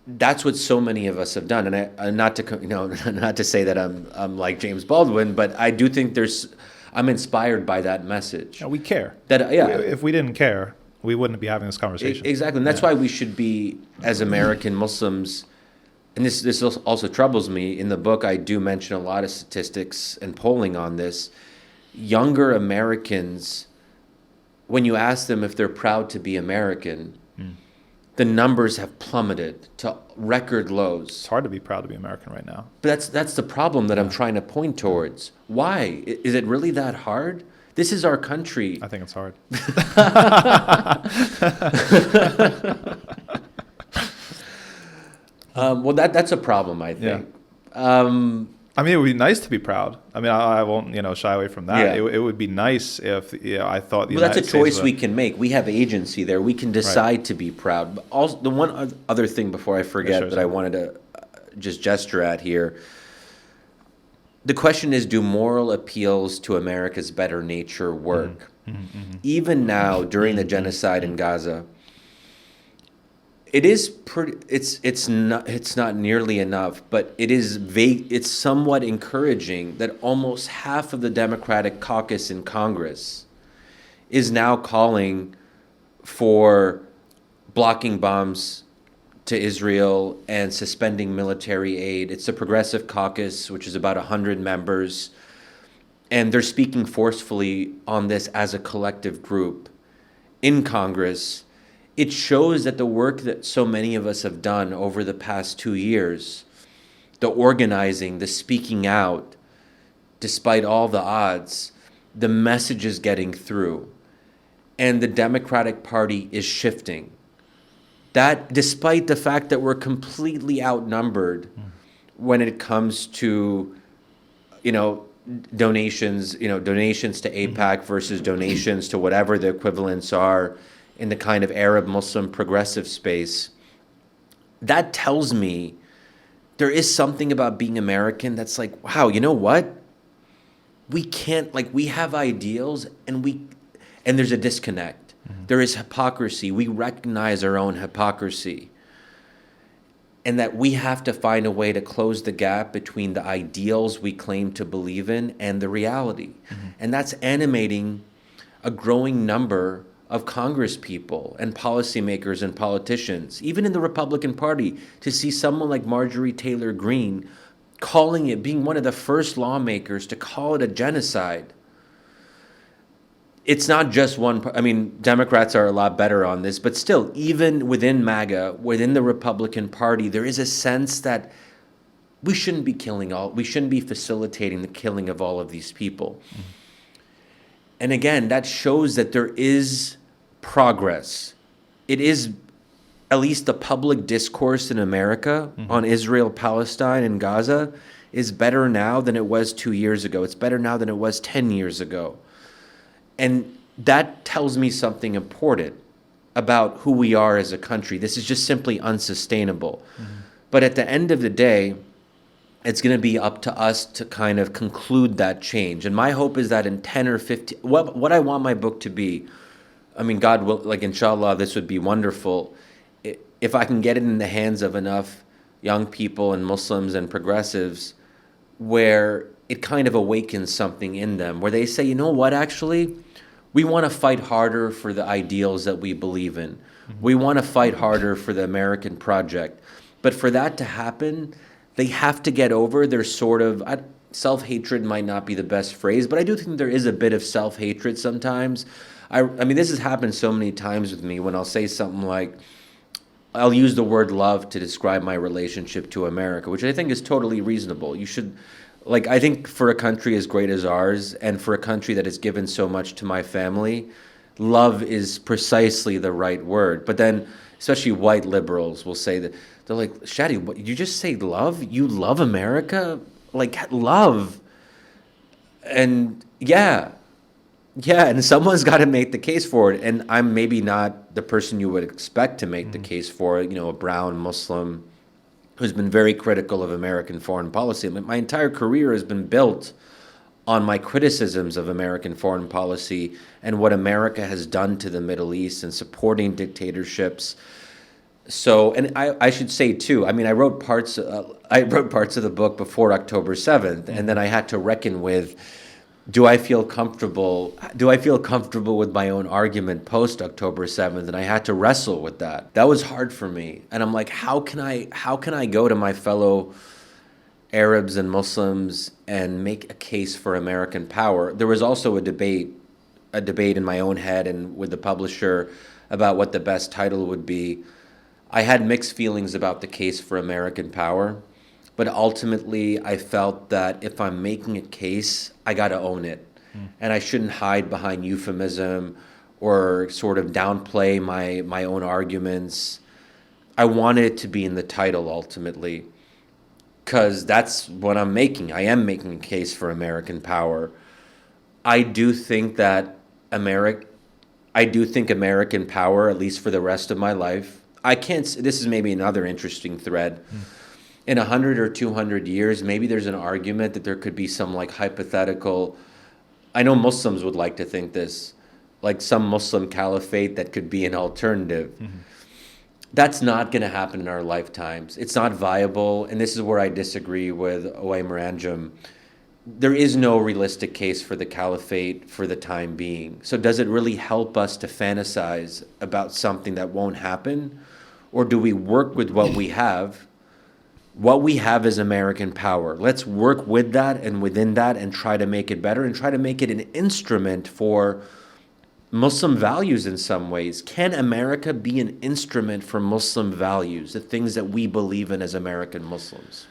that's what so many of us have done. And not to say that I'm like James Baldwin, but I do think I'm inspired by that message. We care. If we didn't care, we wouldn't be having this conversation. Exactly. And that's why we should be, as American Muslims, and this also troubles me. In the book, I do mention a lot of statistics and polling on this. Younger Americans, when you ask them if they're proud to be American, the numbers have plummeted to record lows. It's hard to be proud to be American right now. But that's the problem that I'm trying to point towards. Why? Is it really that hard? This is our country. I think it's hard. Well, that's a problem, I think. I mean, it would be nice to be proud. I mean, I won't, shy away from that. Yeah. It would be nice if I thought the Well, that's United a choice States we can make. We have agency there. We can decide to be proud. But also, the one other thing before I forget that I wanted to just gesture at here, the question is, do moral appeals to America's better nature work? Even now, during the genocide in Gaza, it is pretty. It's not nearly enough, but it is vague. It's somewhat encouraging that almost half of the Democratic caucus in Congress is now calling for blocking bombs to Israel and suspending military aid. It's the Progressive Caucus, which is about 100 members, and they're speaking forcefully on this as a collective group in Congress. It shows that the work that so many of us have done over the past 2 years, the organizing, the speaking out, despite all the odds, the message is getting through. And the Democratic Party is shifting. That, despite the fact that we're completely outnumbered when it comes to, donations to AIPAC versus donations to whatever the equivalents are in the kind of Arab Muslim progressive space, that tells me there is something about being American that's like, wow, you know what? We can't, we have ideals, and And there's a disconnect. There is hypocrisy. We recognize our own hypocrisy. And that we have to find a way to close the gap between the ideals we claim to believe in and the reality. And that's animating a growing number of Congress people and policymakers and politicians, even in the Republican Party, to see someone like Marjorie Taylor Greene calling it, being one of the first lawmakers to call it a genocide. It's not just one, I mean, Democrats are a lot better on this, but still, even within MAGA, within the Republican Party, there is a sense that we shouldn't be we shouldn't be facilitating the killing of all of these people. And again, that shows that there is progress. It is, at least the public discourse in America on Israel, Palestine, and Gaza is better now than it was 2 years ago. It's better now than it was 10 years ago. And that tells me something important about who we are as a country. This is just simply unsustainable. But at the end of the day, it's going to be up to us to kind of conclude that change. And my hope is that in 10 or 15, what I want my book to be, I mean, God will, like, inshallah, this would be wonderful. If I can get it in the hands of enough young people and Muslims and progressives where it kind of awakens something in them, where they say, you know what, actually, we want to fight harder for the ideals that we believe in. We want to fight harder for the American project. But for that to happen, they have to get over their sort of, self-hatred might not be the best phrase, but I do think there is a bit of self-hatred sometimes. I mean, this has happened so many times with me when I'll say something like, I'll use the word love to describe my relationship to America, which I think is totally reasonable. You should, like, I think for a country as great as ours and for a country that has given so much to my family, love is precisely the right word. But then, especially white liberals will say that, they're like, Shadi, what, you just say love? You love America? Like, love. And yeah, and someone's got to make the case for it. And I'm maybe not the person you would expect to make the case for it, you know, a brown Muslim who's been very critical of American foreign policy. My entire career has been built on my criticisms of American foreign policy and what America has done to the Middle East and supporting dictatorships. So, and I should say too, I mean, I wrote parts of the book before October 7th, and then I had to reckon with, do I feel comfortable with my own argument post October 7th? And I had to wrestle with that. That was hard for me. And I'm like, how can I go to my fellow Arabs and Muslims and make a case for American power? There was also a debate in my own head and with the publisher about what the best title would be. I had mixed feelings about the case for American power, but ultimately I felt that if I'm making a case, I got to own it. And I shouldn't hide behind euphemism or sort of downplay my own arguments. I wanted it to be in the title ultimately, because that's what I'm making. I am making a case for American power. I do think American power, at least for the rest of my life, this is maybe another interesting thread. In 100 or 200 years, maybe there's an argument that there could be some like hypothetical, I know Muslims would like to think this, like some Muslim caliphate that could be an alternative. That's not going to happen in our lifetimes. It's not viable, and this is where I disagree with Uwais Anjum. There is no realistic case for the caliphate for the time being. So does it really help us to fantasize about something that won't happen? Or do we work with what we have? What we have is American power. Let's work with that and within that and try to make it better and try to make it an instrument for Muslim values in some ways. Can America be an instrument for Muslim values, the things that we believe in as American Muslims?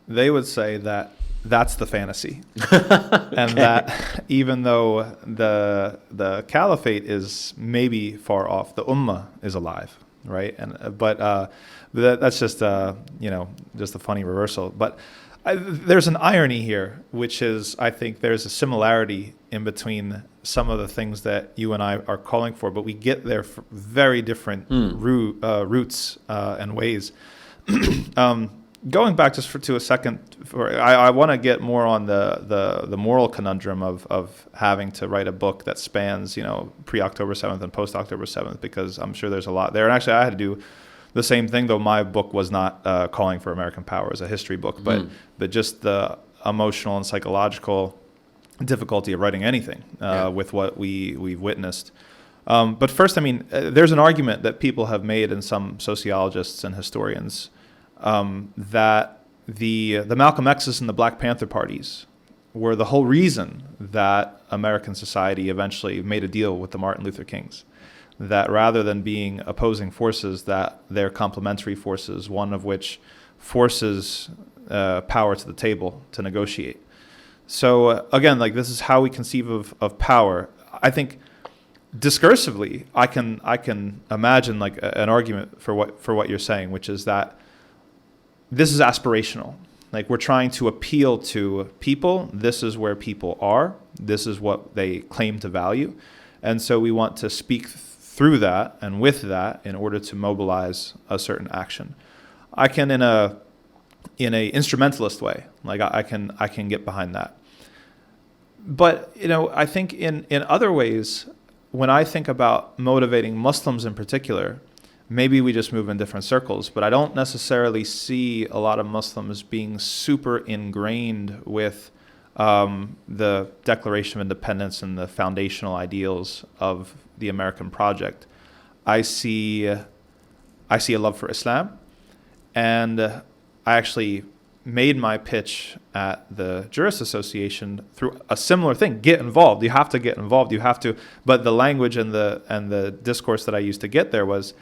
They would say that that's the fantasy. And that even though the caliphate is maybe far off, the ummah is alive, right? And but that's just just a funny reversal. But there's an irony here, which is I think there's a similarity in between some of the things that you and I are calling for, but we get there for very different routes and ways. Going back just to a second, I want to get more on the moral conundrum of having to write a book that spans, pre-October 7th and post-October 7th, because I'm sure there's a lot there. And actually, I had to do the same thing, though my book was not calling for American power as a history book, but just the emotional and psychological difficulty of writing anything with what we've witnessed. But first, there's an argument that people have made, and some sociologists and historians, that the Malcolm X's and the Black Panther parties were the whole reason that American society eventually made a deal with the Martin Luther Kings. That rather than being opposing forces, that they're complementary forces, one of which forces power to the table to negotiate. So again, this is how we conceive of power. I think discursively, I can imagine an argument for what you're saying, which is that this is aspirational. We're trying to appeal to people. This is where people are. This is what they claim to value. And so we want to speak through that and with that in order to mobilize a certain action. I can, in a instrumentalist way, I can get behind that. But, I think in other ways, when I think about motivating Muslims in particular, maybe we just move in different circles, but I don't necessarily see a lot of Muslims being super ingrained with the Declaration of Independence and the foundational ideals of the American project. I see a love for Islam, and I actually made my pitch at the Jurist Association through a similar thing. Get involved. You have to get involved. You have to. But the language and the discourse that I used to get there was,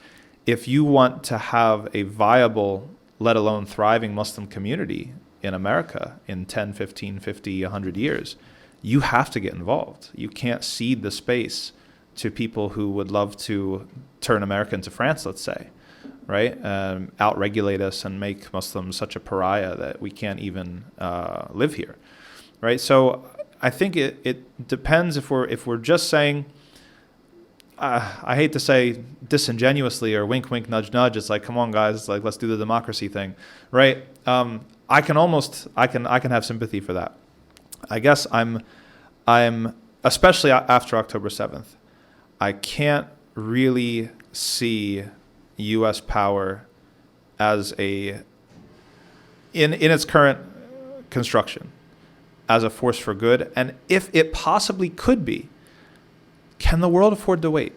if you want to have a viable, let alone thriving Muslim community in America in 10, 15, 50, 100 years, you have to get involved. You can't cede the space to people who would love to turn America into France, let's say, right? Out-regulate us and make Muslims such a pariah that we can't even live here, right? So I think it depends if we're just saying, I hate to say disingenuously or wink, wink, nudge, nudge. It's come on, guys, let's do the democracy thing, right? I can have sympathy for that. I guess I'm especially after October 7th, I can't really see U.S. power as in its current construction as a force for good. And if it possibly could be, can the world afford to wait?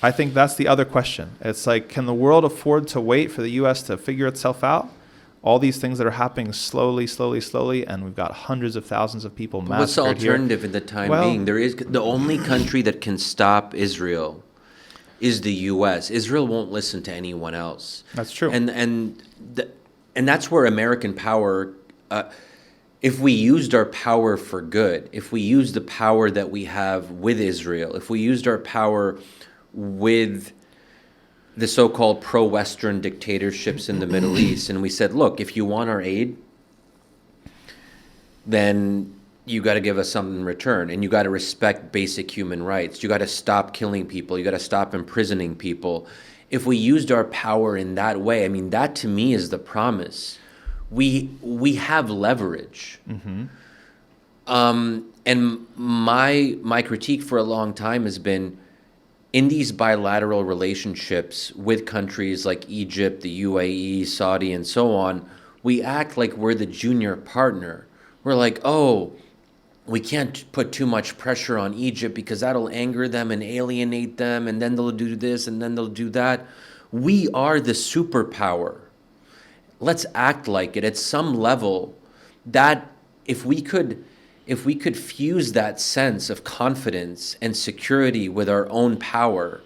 I think that's the other question. It's can the world afford to wait for the U.S. to figure itself out? All these things that are happening slowly, and we've got hundreds of thousands of people massacred. What's the alternative in the time being? There is the only country that can stop Israel is the U.S. Israel won't listen to anyone else. That's true. And that's where American power. If we used our power for good, if we used the power that we have with Israel, if we used our power with the so-called pro-Western dictatorships in the Middle East, and we said, look, if you want our aid, then you got to give us something in return, and you got to respect basic human rights. You got to stop killing people. You got to stop imprisoning people. If we used our power in that way, that to me is the promise. We have leverage. Mm-hmm. And my critique for a long time has been, in these bilateral relationships with countries like Egypt, the UAE, Saudi, and so on, we act like we're the junior partner. We're like, oh, we can't put too much pressure on Egypt because that'll anger them and alienate them, and then they'll do this and then they'll do that. We are the superpower. Let's act like it at some level. That if we could fuse that sense of confidence and security with our own power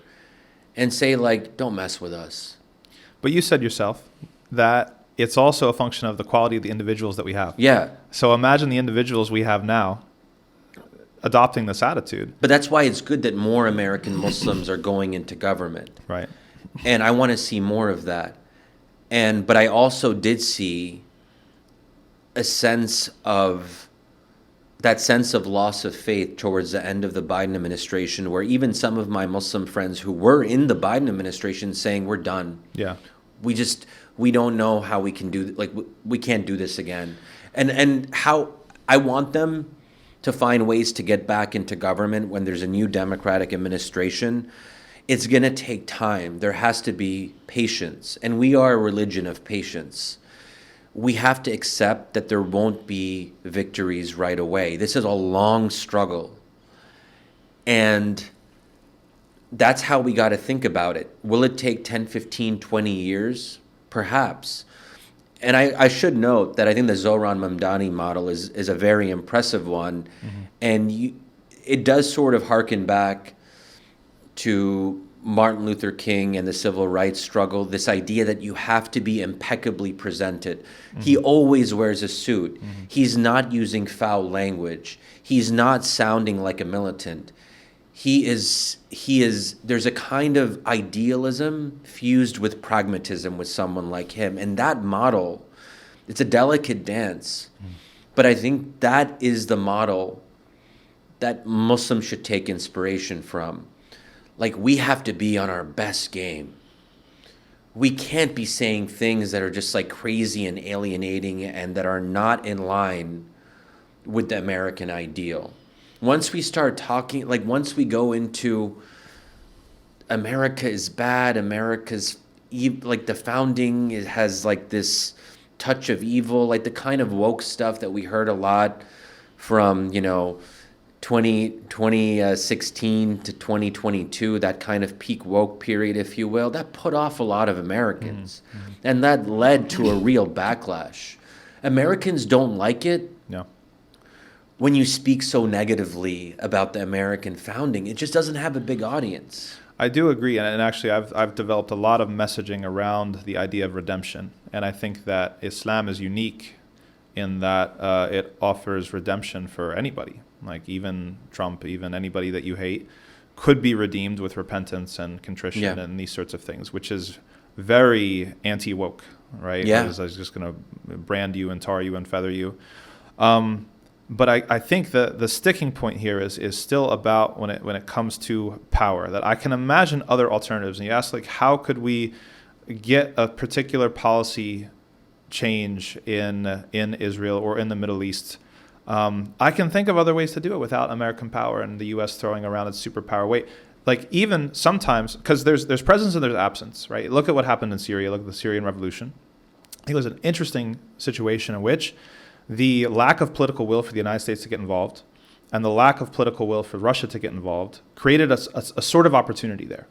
and say, don't mess with us. But you said yourself that it's also a function of the quality of the individuals that we have. Yeah. So imagine the individuals we have now adopting this attitude. But that's why it's good that more American Muslims are going into government. Right. And I want to see more of that. But I also did see a sense of loss of faith towards the end of the Biden administration, where even some of my Muslim friends who were in the Biden administration saying, we're done. Yeah. we don't know how we can do, like, we can't do this again. And how I want them to find ways to get back into government when there's a new democratic administration. It's going to take time. There has to be patience. And we are a religion of patience. We have to accept that there won't be victories right away. This is a long struggle. And that's how we got to think about it. Will it take 10, 15, 20 years? Perhaps. And I should note that I think the Zohran Mamdani model is a very impressive one. And it does sort of harken back to Martin Luther King and the civil rights struggle, this idea that you have to be impeccably presented. He always wears a suit. He's not using foul language. He's not sounding like a militant. There's a kind of idealism fused with pragmatism with someone like him. And that model, it's a delicate dance. But I think that is the model that Muslims should take inspiration from. Like, we have to be on our best game. We can't be saying things that are just like crazy and alienating and that are not in line with the American ideal. Once we start talking, like once we go into America is bad, America's like the founding has like this touch of evil, like the kind of woke stuff that we heard a lot from, 2016 to 2022, that kind of peak woke period, if you will, that put off a lot of Americans. And that led to a real backlash. Americans don't like it. No. When you speak so negatively about the American founding, it just doesn't have a big audience. I do agree, and actually I've developed a lot of messaging around the idea of redemption, and I think that Islam is unique in that it offers redemption for anybody, like even Trump, even anybody that you hate, could be redeemed with repentance and contrition and these sorts of things, which is very anti-woke, right? Yeah. I was just going to brand you and tar you and feather you. But I think the sticking point here is still about when it comes to power, that I can imagine other alternatives. And you ask, like, how could we get a particular policy change in Israel or in the Middle East? I can think of other ways to do it without American power and the U.S. throwing around its superpower weight. Like, even sometimes, because there's presence and there's absence, right? Look at what happened in Syria. Look at the Syrian revolution. I think it was an interesting situation in which the lack of political will for the United States to get involved and the lack of political will for Russia to get involved created a sort of opportunity there,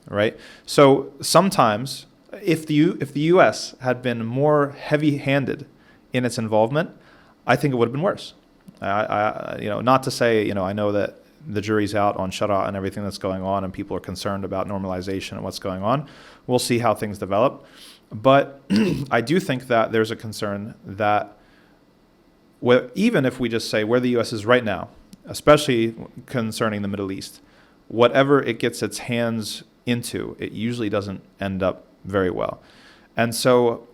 right? So sometimes if the U.S. had been more heavy-handed in its involvement, I think it would have been worse. Not to say, I know that the jury's out on Shara and everything that's going on, and people are concerned about normalization and what's going on. We'll see how things develop. But I do think that there's a concern that even if we just say where the U.S. is right now, especially concerning the Middle East, whatever it gets its hands into, it usually doesn't end up very well. And so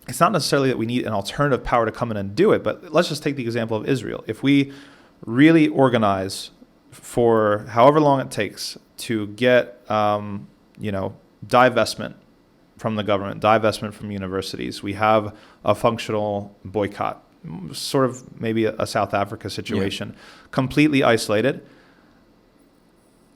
it's not necessarily that we need an alternative power to come in and do it, but let's just take the example of Israel. If we really organize for however long it takes to get, divestment from the government, divestment from universities, we have a functional boycott, sort of maybe a South Africa situation, completely isolated.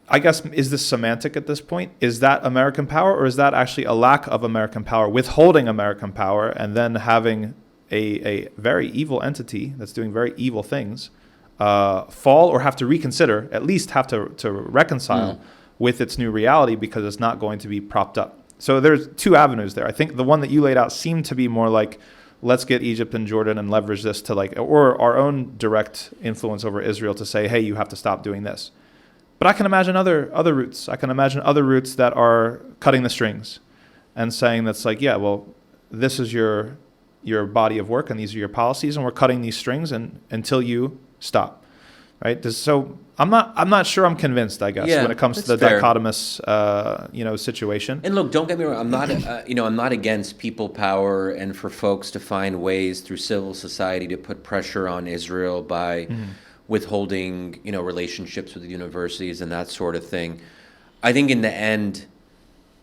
I guess, is this semantic at this point? Is that American power, or is that actually a lack of American power, withholding American power, and then having a very evil entity that's doing very evil things fall or have to reconsider, at least have to reconcile with its new reality because it's not going to be propped up? So there's two avenues there. I think the one that you laid out seemed to be more like, let's get Egypt and Jordan and leverage this to or our own direct influence over Israel to say, hey, you have to stop doing this. But I can imagine other routes. I can imagine other routes that are cutting the strings and saying that's like, yeah, well, this is your body of work and these are your policies, and we're cutting these strings until you stop, right? So I'm not sure I'm convinced, I guess, when it comes to the dichotomous, situation. And look, don't get me wrong. I'm not, I'm not against people power and for folks to find ways through civil society to put pressure on Israel by withholding, relationships with the universities and that sort of thing. I think in the end,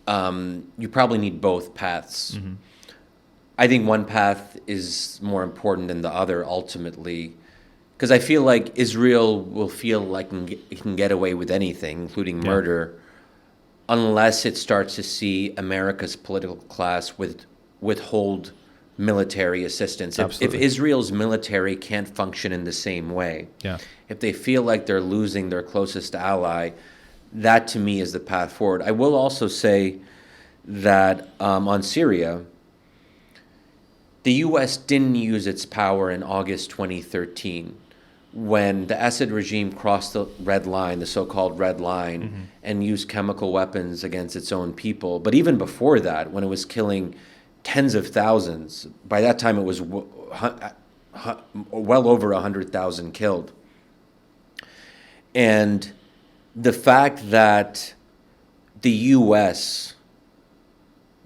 you probably need both paths. I think one path is more important than the other ultimately, because I feel like Israel will feel like it can get away with anything, including murder, unless it starts to see America's political class withhold military assistance. If Israel's military can't function in the same way, if they feel like they're losing their closest ally, that to me is the path forward. I will also say that on Syria, the U.S. didn't use its power in August 2013 when the Assad regime crossed the red line, the so-called red line, and used chemical weapons against its own people. But even before that, when it was killing tens of thousands, by that time it was well over 100,000 killed. And the fact that the U.S.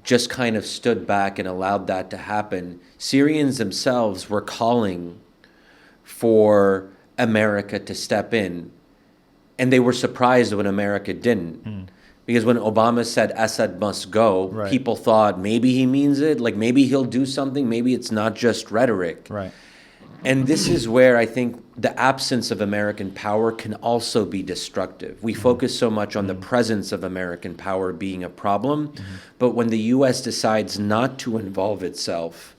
just kind of stood back and allowed that to happen, Syrians themselves were calling for America to step in, and they were surprised when America didn't. Because when Obama said Assad must go, people thought maybe he means it, like maybe he'll do something, maybe it's not just rhetoric. And this is where I think the absence of American power can also be destructive. We focus so much on the presence of American power being a problem, but when the U.S. decides not to involve itself,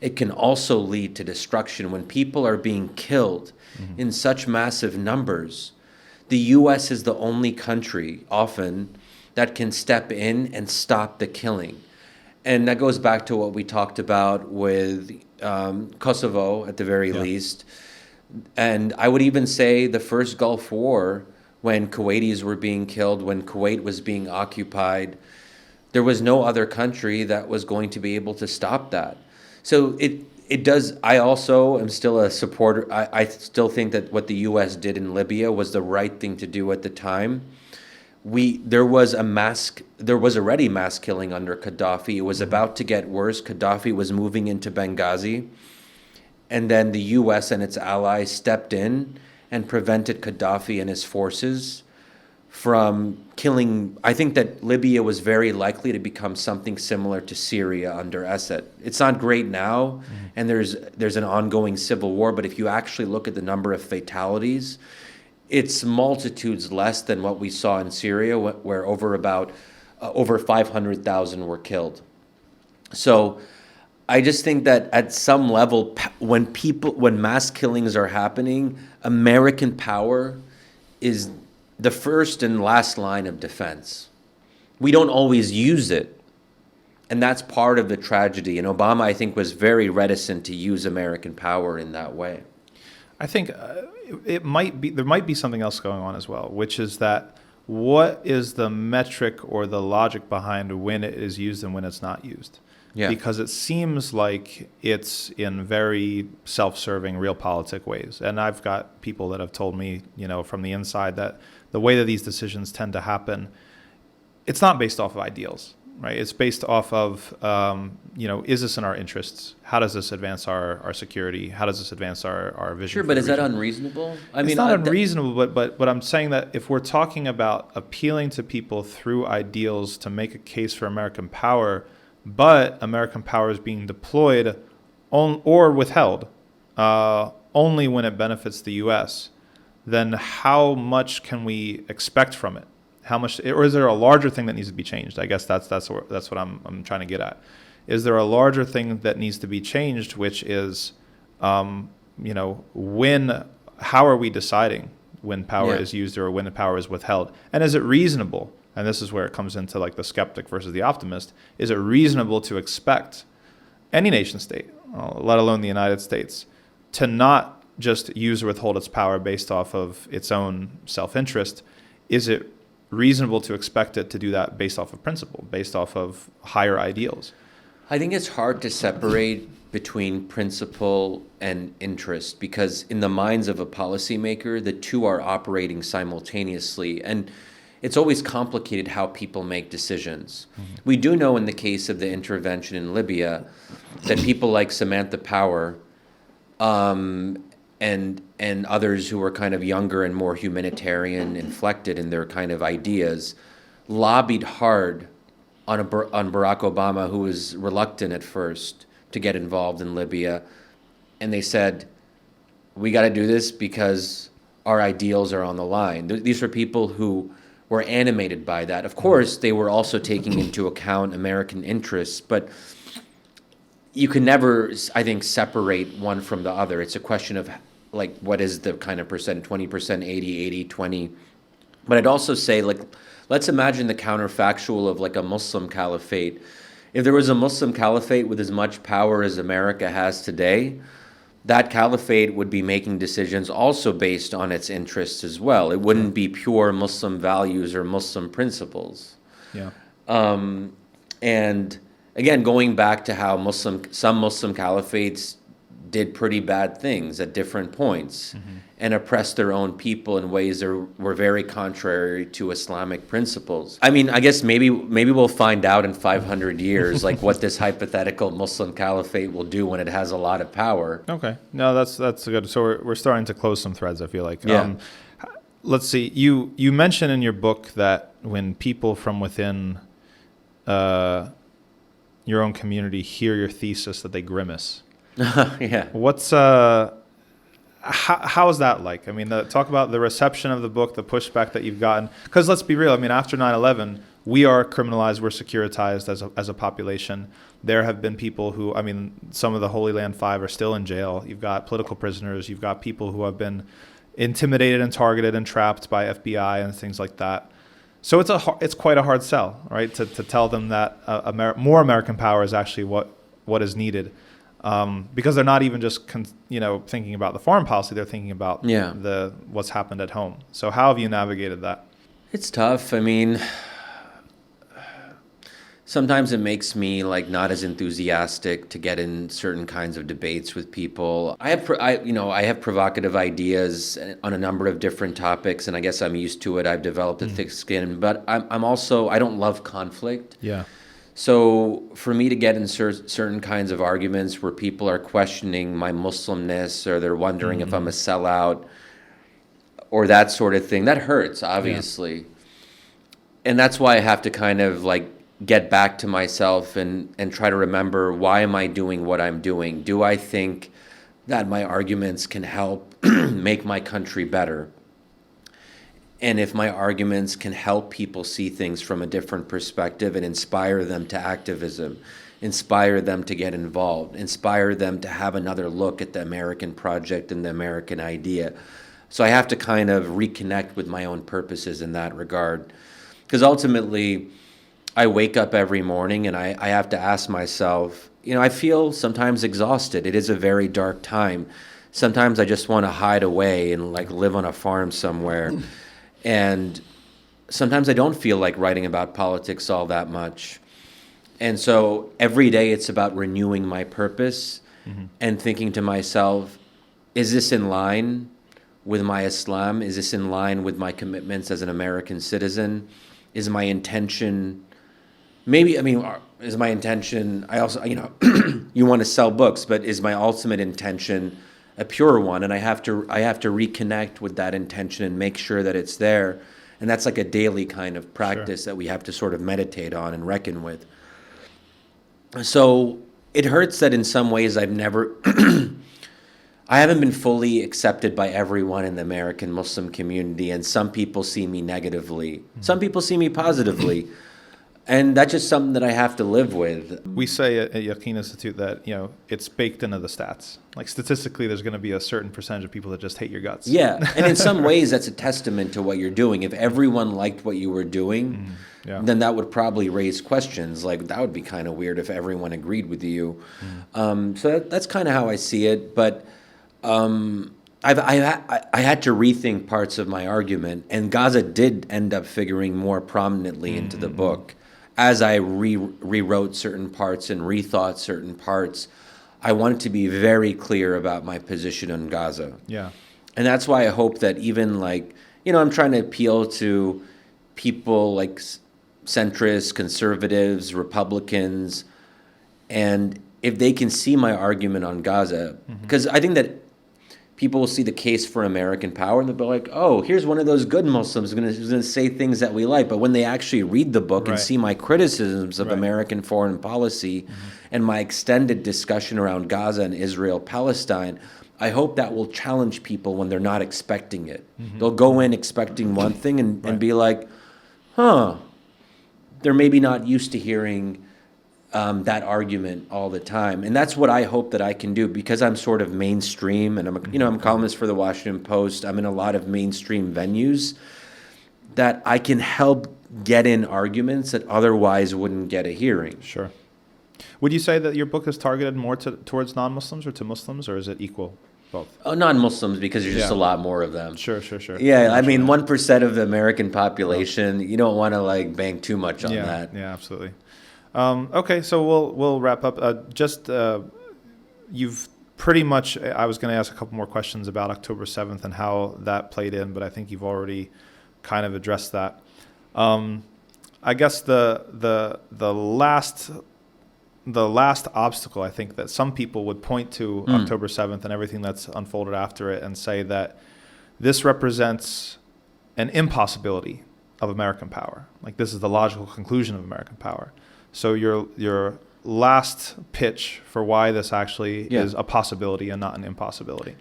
it can also lead to destruction. When people are being killed in such massive numbers, the U.S. is the only country often that can step in and stop the killing. And that goes back to what we talked about with Kosovo, at the very least. And I would even say the first Gulf War, when Kuwaitis were being killed, when Kuwait was being occupied, there was no other country that was going to be able to stop that. So it does. I also am still a supporter. I still think that what the U.S. did in Libya was the right thing to do at the time. There was already mass killing under Gaddafi. It was about to get worse. Gaddafi was moving into Benghazi, and then the U.S. and its allies stepped in and prevented Gaddafi and his forces from killing. I think that Libya was very likely to become something similar to Syria under Assad. It's not great now, and there's an ongoing civil war, but if you actually look at the number of fatalities, it's multitudes less than what we saw in Syria, where over 500,000 were killed. So I just think that at some level, when mass killings are happening, American power is the first and last line of defense. We don't always use it, and that's part of the tragedy. And Obama, I think, was very reticent to use American power in that way. I think there might be something else going on as well, which is that what is the metric or the logic behind when it is used and when it's not used? Because it seems like it's in very self-serving, realpolitik ways. And I've got people that have told me, from the inside, that the way that these decisions tend to happen, it's not based off of ideals, right? It's based off of, is this in our interests? How does this advance our security? How does this advance our vision? Sure, but is that unreasonable? It's not unreasonable, but I'm saying that if we're talking about appealing to people through ideals to make a case for American power, but American power is being deployed or withheld only when it benefits the U.S., then how much can we expect from it? How much, or is there a larger thing that needs to be changed? I guess that's what I'm trying to get at. Is there a larger thing that needs to be changed, which is, how are we deciding when power is used or when the power is withheld? And is it reasonable? And this is where it comes into like the skeptic versus the optimist. Is it reasonable to expect any nation state, let alone the United States, to not just use or withhold its power based off of its own self-interest? Is it reasonable to expect it to do that based off of principle, based off of higher ideals? I think it's hard to separate between principle and interest, because in the minds of a policymaker, the two are operating simultaneously. And it's always complicated how people make decisions. We do know in the case of the intervention in Libya that people like Samantha Power and others who were kind of younger and more humanitarian inflected in their kind of ideas lobbied hard on Barack Obama, who was reluctant at first to get involved in Libya, and they said, "We got to do this because our ideals are on the line." These were people who were animated by that. Of course, they were also taking into account American interests, but you can never, I think, separate one from the other. It's a question of, like, what is the kind of percent, 20%, 80, 20. But I'd also say, like, let's imagine the counterfactual of, like, a Muslim caliphate. If there was a Muslim caliphate with as much power as America has today, that caliphate would be making decisions also based on its interests as well. It wouldn't be pure Muslim values or Muslim principles. Yeah. And again, going back to how some Muslim caliphates did pretty bad things at different points and oppressed their own people in ways that were very contrary to Islamic principles. I mean, I guess maybe we'll find out in 500 years, like, what this hypothetical Muslim caliphate will do when it has a lot of power. Okay. No, that's good. So we're starting to close some threads, I feel like. Yeah. Let's see. You mentioned in your book that when people from within your own community hear your thesis, that they grimace. Yeah. What's how is that like? I mean, talk about the reception of the book, the pushback that you've gotten. Because let's be real. I mean, after 9/11, we are criminalized, we're securitized as a population. There have been people who, I mean, some of the Holy Land Five are still in jail. You've got political prisoners. You've got people who have been intimidated and targeted and trapped by FBI and things like that. So it's quite a hard sell, right? To tell them that more American power is actually what is needed. Because they're not even just thinking about the foreign policy, they're thinking about what's happened at home. So how have you navigated that? It's tough. I mean, sometimes it makes me, like, not as enthusiastic to get in certain kinds of debates with people. I have provocative ideas on a number of different topics, and I guess I'm used to it. I've developed a thick skin, but I'm also, I don't love conflict. Yeah. So for me to get in certain kinds of arguments where people are questioning my Muslimness, or they're wondering if I'm a sellout or that sort of thing, that hurts, obviously. Yeah. And that's why I have to kind of, like, get back to myself and try to remember, why am I doing what I'm doing? Do I think that my arguments can help make my country better? And if my arguments can help people see things from a different perspective and inspire them to activism, inspire them to get involved, inspire them to have another look at the American project and the American idea. So I have to kind of reconnect with my own purposes in that regard. Because ultimately, I wake up every morning and I have to ask myself, I feel sometimes exhausted. It is a very dark time. Sometimes I just want to hide away and, like, live on a farm somewhere. And sometimes I don't feel like writing about politics all that much. And so every day it's about renewing my purpose and thinking to myself, is this in line with my Islam? Is this in line with my commitments as an American citizen? Is my intention, is my intention, I also, you want to sell books, but is my ultimate intention a pure one? And I have to reconnect with that intention and make sure that it's there. And that's like a daily kind of practice that we have to sort of meditate on and reckon with. So it hurts that in some ways I haven't been fully accepted by everyone in the American Muslim community, and some people see me negatively. Some people see me positively. And that's just something that I have to live with. We say at Yaqeen Institute that, it's baked into the stats. Like, statistically, there's going to be a certain percentage of people that just hate your guts. Yeah, and in some ways, that's a testament to what you're doing. If everyone liked what you were doing, then that would probably raise questions. Like, that would be kind of weird if everyone agreed with you. So that's kind of how I see it. But I had to rethink parts of my argument, and Gaza did end up figuring more prominently into the book. As I rewrote certain parts and rethought certain parts, I wanted to be very clear about my position on Gaza. Yeah. And that's why I hope that even, like, I'm trying to appeal to people like centrists, conservatives, Republicans, and if they can see my argument on Gaza, because I think that people will see the case for American power and they'll be like, oh, here's one of those good Muslims who's going to say things that we like. But when they actually read the book and Right. see my criticisms of Right. American foreign policy and my extended discussion around Gaza and Israel, Palestine, I hope that will challenge people when they're not expecting it. They'll go in expecting one thing and be like, huh, they're maybe not used to hearing that argument all the time. And that's what I hope that I can do, because I'm sort of mainstream and I'm a columnist for the Washington Post. I'm in a lot of mainstream venues, that I can help get in arguments that otherwise wouldn't get a hearing. Sure. Would you say that your book is targeted more towards non-Muslims or to Muslims, or is it equal? Both. Oh, non-Muslims, because there's just Yeah. a lot more of them. Sure. Yeah, I mean, 1% of the American population, you don't want to like bank too much on that. Yeah, absolutely. Okay, so we'll wrap up. You've pretty much. I was going to ask a couple more questions about October 7th and how that played in, but I think you've already kind of addressed that. I guess the last obstacle, I think, that some people would point to October 7th and everything that's unfolded after it and say that this represents an impossibility of American power. Like, this is the logical conclusion of American power. So your last pitch for why this actually is a possibility and not an impossibility.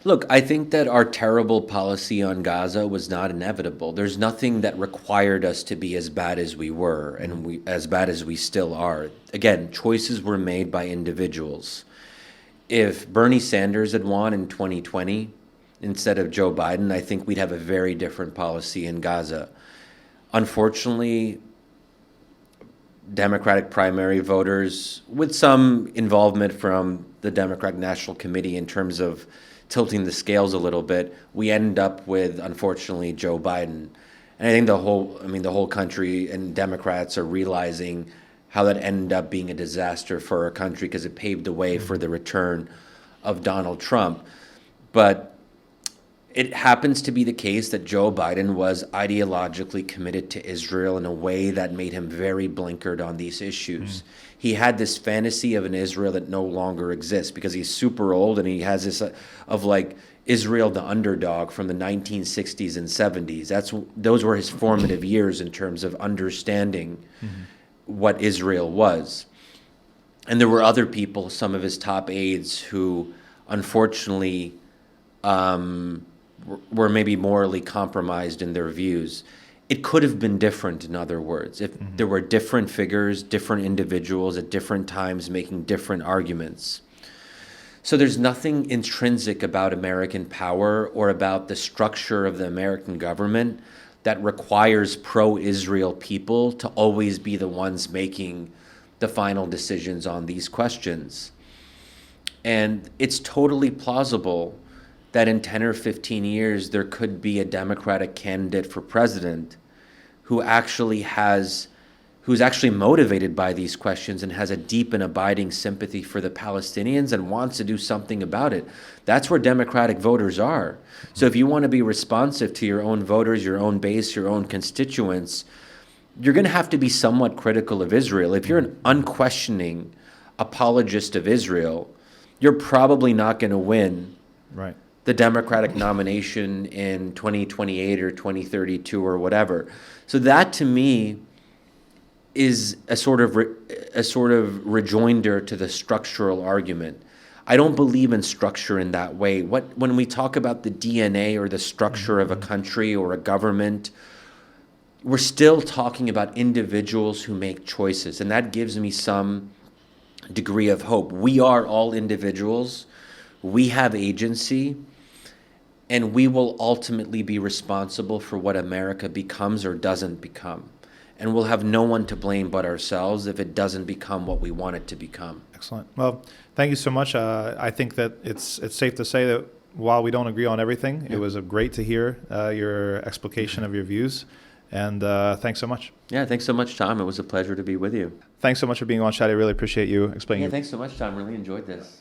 Look, I think that our terrible policy on Gaza was not inevitable. There's nothing that required us to be as bad as we were and as bad as we still are. Again, choices were made by individuals. If Bernie Sanders had won in 2020 instead of Joe Biden, I think we'd have a very different policy in Gaza. Unfortunately, Democratic primary voters, with some involvement from the Democratic National Committee in terms of tilting the scales a little bit, we end up with, unfortunately, Joe Biden. And I think the whole country and Democrats are realizing how that ended up being a disaster for our country, because it paved the way for the return of Donald Trump. But it happens to be the case that Joe Biden was ideologically committed to Israel in a way that made him very blinkered on these issues. He had this fantasy of an Israel that no longer exists, because he's super old and he has this of like Israel the underdog from the 1960s and 70s. Those were his formative years in terms of understanding what Israel was. And there were other people, some of his top aides, who unfortunately were maybe morally compromised in their views. It could have been different, in other words, if there were different figures, different individuals at different times making different arguments. So there's nothing intrinsic about American power or about the structure of the American government that requires pro-Israel people to always be the ones making the final decisions on these questions. And it's totally plausible that in 10 or 15 years, there could be a Democratic candidate for president who's actually motivated by these questions and has a deep and abiding sympathy for the Palestinians and wants to do something about it. That's where Democratic voters are. So if you want to be responsive to your own voters, your own base, your own constituents, you're going to have to be somewhat critical of Israel. If you're an unquestioning apologist of Israel, you're probably not going to win the Democratic nomination in 2028 or 2032 or whatever. So that, to me, is a sort of rejoinder to the structural argument. I don't believe in structure in that way. When we talk about the DNA or the structure of a country or a government, we're still talking about individuals who make choices, and that gives me some degree of hope. We are all individuals. We have agency. And we will ultimately be responsible for what America becomes or doesn't become. And we'll have no one to blame but ourselves if it doesn't become what we want it to become. Excellent. Well, thank you so much. I think that it's safe to say that while we don't agree on everything, it was great to hear your explication of your views. And thanks so much. Yeah, thanks so much, Tom. It was a pleasure to be with you. Thanks so much for being on, Shadi. I really appreciate you explaining. Yeah, thanks so much, Tom. Really enjoyed this.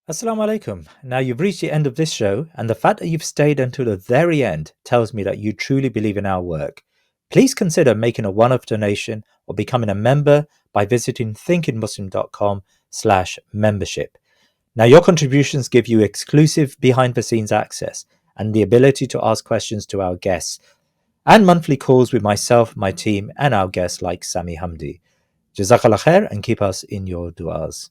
Assalamu alaikum. Now you've reached the end of this show, and the fact that you've stayed until the very end tells me that you truly believe in our work. Please consider making a one-off donation or becoming a member by visiting thinkingmuslim.com/membership. Now, your contributions give you exclusive behind-the-scenes access and the ability to ask questions to our guests, and monthly calls with myself, my team, and our guests like Sami Hamdi. Jazakallah khair, and keep us in your du'as.